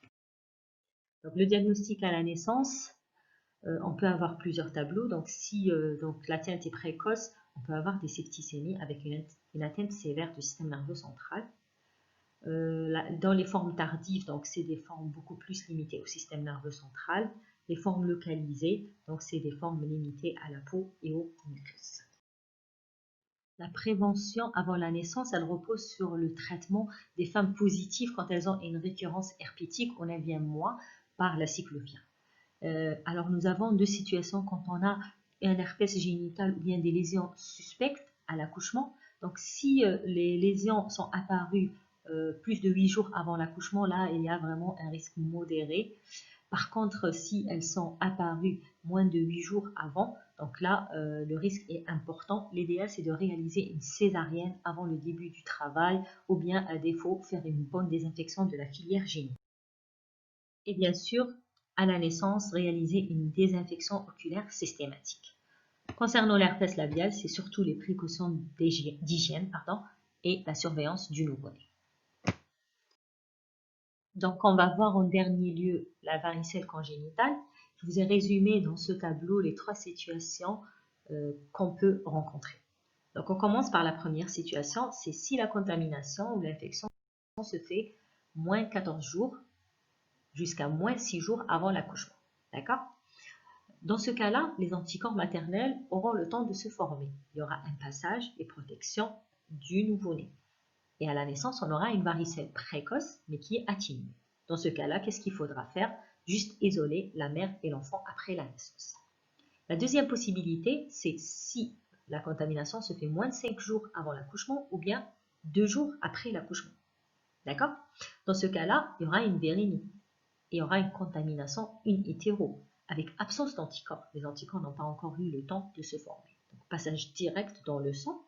Donc, le diagnostic à la naissance, on peut avoir plusieurs tableaux. Donc, si l'atteinte est précoce, on peut avoir des septicémies avec une atteinte sévère du système nerveux central. Dans les formes tardives, donc c'est des formes beaucoup plus limitées au système nerveux central. Les formes localisées, donc c'est des formes limitées à la peau et au mucus. La prévention avant la naissance, elle repose sur le traitement des femmes positives quand elles ont une récurrence herpétique au 9e mois par la cyclovir. Alors nous avons deux situations quand on a un herpès génital ou bien des lésions suspectes à l'accouchement. Donc si les lésions sont apparues plus de 8 jours avant l'accouchement, là il y a vraiment un risque modéré. Par contre, si elles sont apparues moins de 8 jours avant, donc là, le risque est important. L'idéal, c'est de réaliser une césarienne avant le début du travail ou bien, à défaut, faire une bonne désinfection de la filière génitale. Et bien sûr, à la naissance, réaliser une désinfection oculaire systématique. Concernant l'herpès labial, c'est surtout les précautions d'hygiène et la surveillance du nouveau-né. Donc, on va voir en dernier lieu la varicelle congénitale. Je vous ai résumé dans ce tableau les trois situations qu'on peut rencontrer. Donc, on commence par la première situation, c'est si la contamination ou l'infection se fait moins 14 jours jusqu'à moins 6 jours avant l'accouchement. D'accord? Dans ce cas-là, les anticorps maternels auront le temps de se former. Il y aura un passage et protection du nouveau-né. Et à la naissance, on aura une varicelle précoce, mais qui est atténuée. Dans ce cas-là, qu'est-ce qu'il faudra faire? Juste isoler la mère et l'enfant après la naissance. La deuxième possibilité, c'est si la contamination se fait moins de 5 jours avant l'accouchement ou bien 2 jours après l'accouchement. D'accord? Dans ce cas-là, il y aura une vérémie. Et il y aura une contamination in hétéro, avec absence d'anticorps. Les anticorps n'ont pas encore eu le temps de se former. Donc, passage direct dans le sang,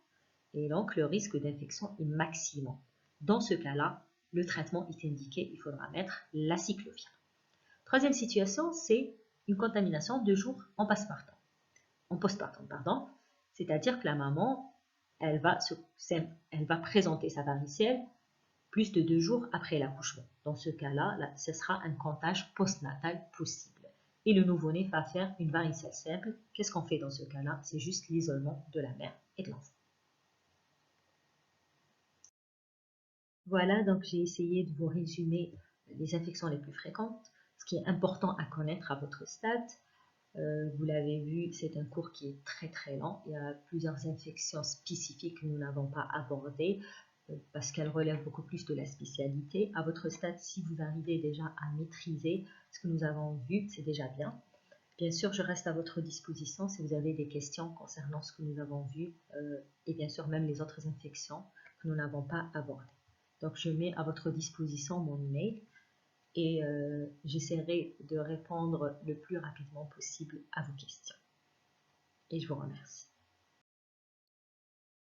et donc le risque d'infection est maximum. Dans ce cas-là, le traitement est indiqué, il faudra mettre la cyclovir. Troisième situation, c'est une contamination 2 jours en postpartum. C'est-à-dire que la maman, elle va présenter sa varicelle plus de 2 jours après l'accouchement. Dans ce cas-là, ce sera un comptage postnatal possible. Et le nouveau-né va faire une varicelle simple. Qu'est-ce qu'on fait dans ce cas-là? C'est juste l'isolement de la mère et de l'enfant. Voilà, donc j'ai essayé de vous résumer les infections les plus fréquentes, ce qui est important à connaître à votre stade. Vous l'avez vu, c'est un cours qui est très très lent. Il y a plusieurs infections spécifiques que nous n'avons pas abordées parce qu'elles relèvent beaucoup plus de la spécialité. À votre stade, si vous arrivez déjà à maîtriser ce que nous avons vu, c'est déjà bien. Bien sûr, je reste à votre disposition si vous avez des questions concernant ce que nous avons vu et bien sûr même les autres infections que nous n'avons pas abordées. Donc, je mets à votre disposition mon email et j'essaierai de répondre le plus rapidement possible à vos questions. Et je vous remercie.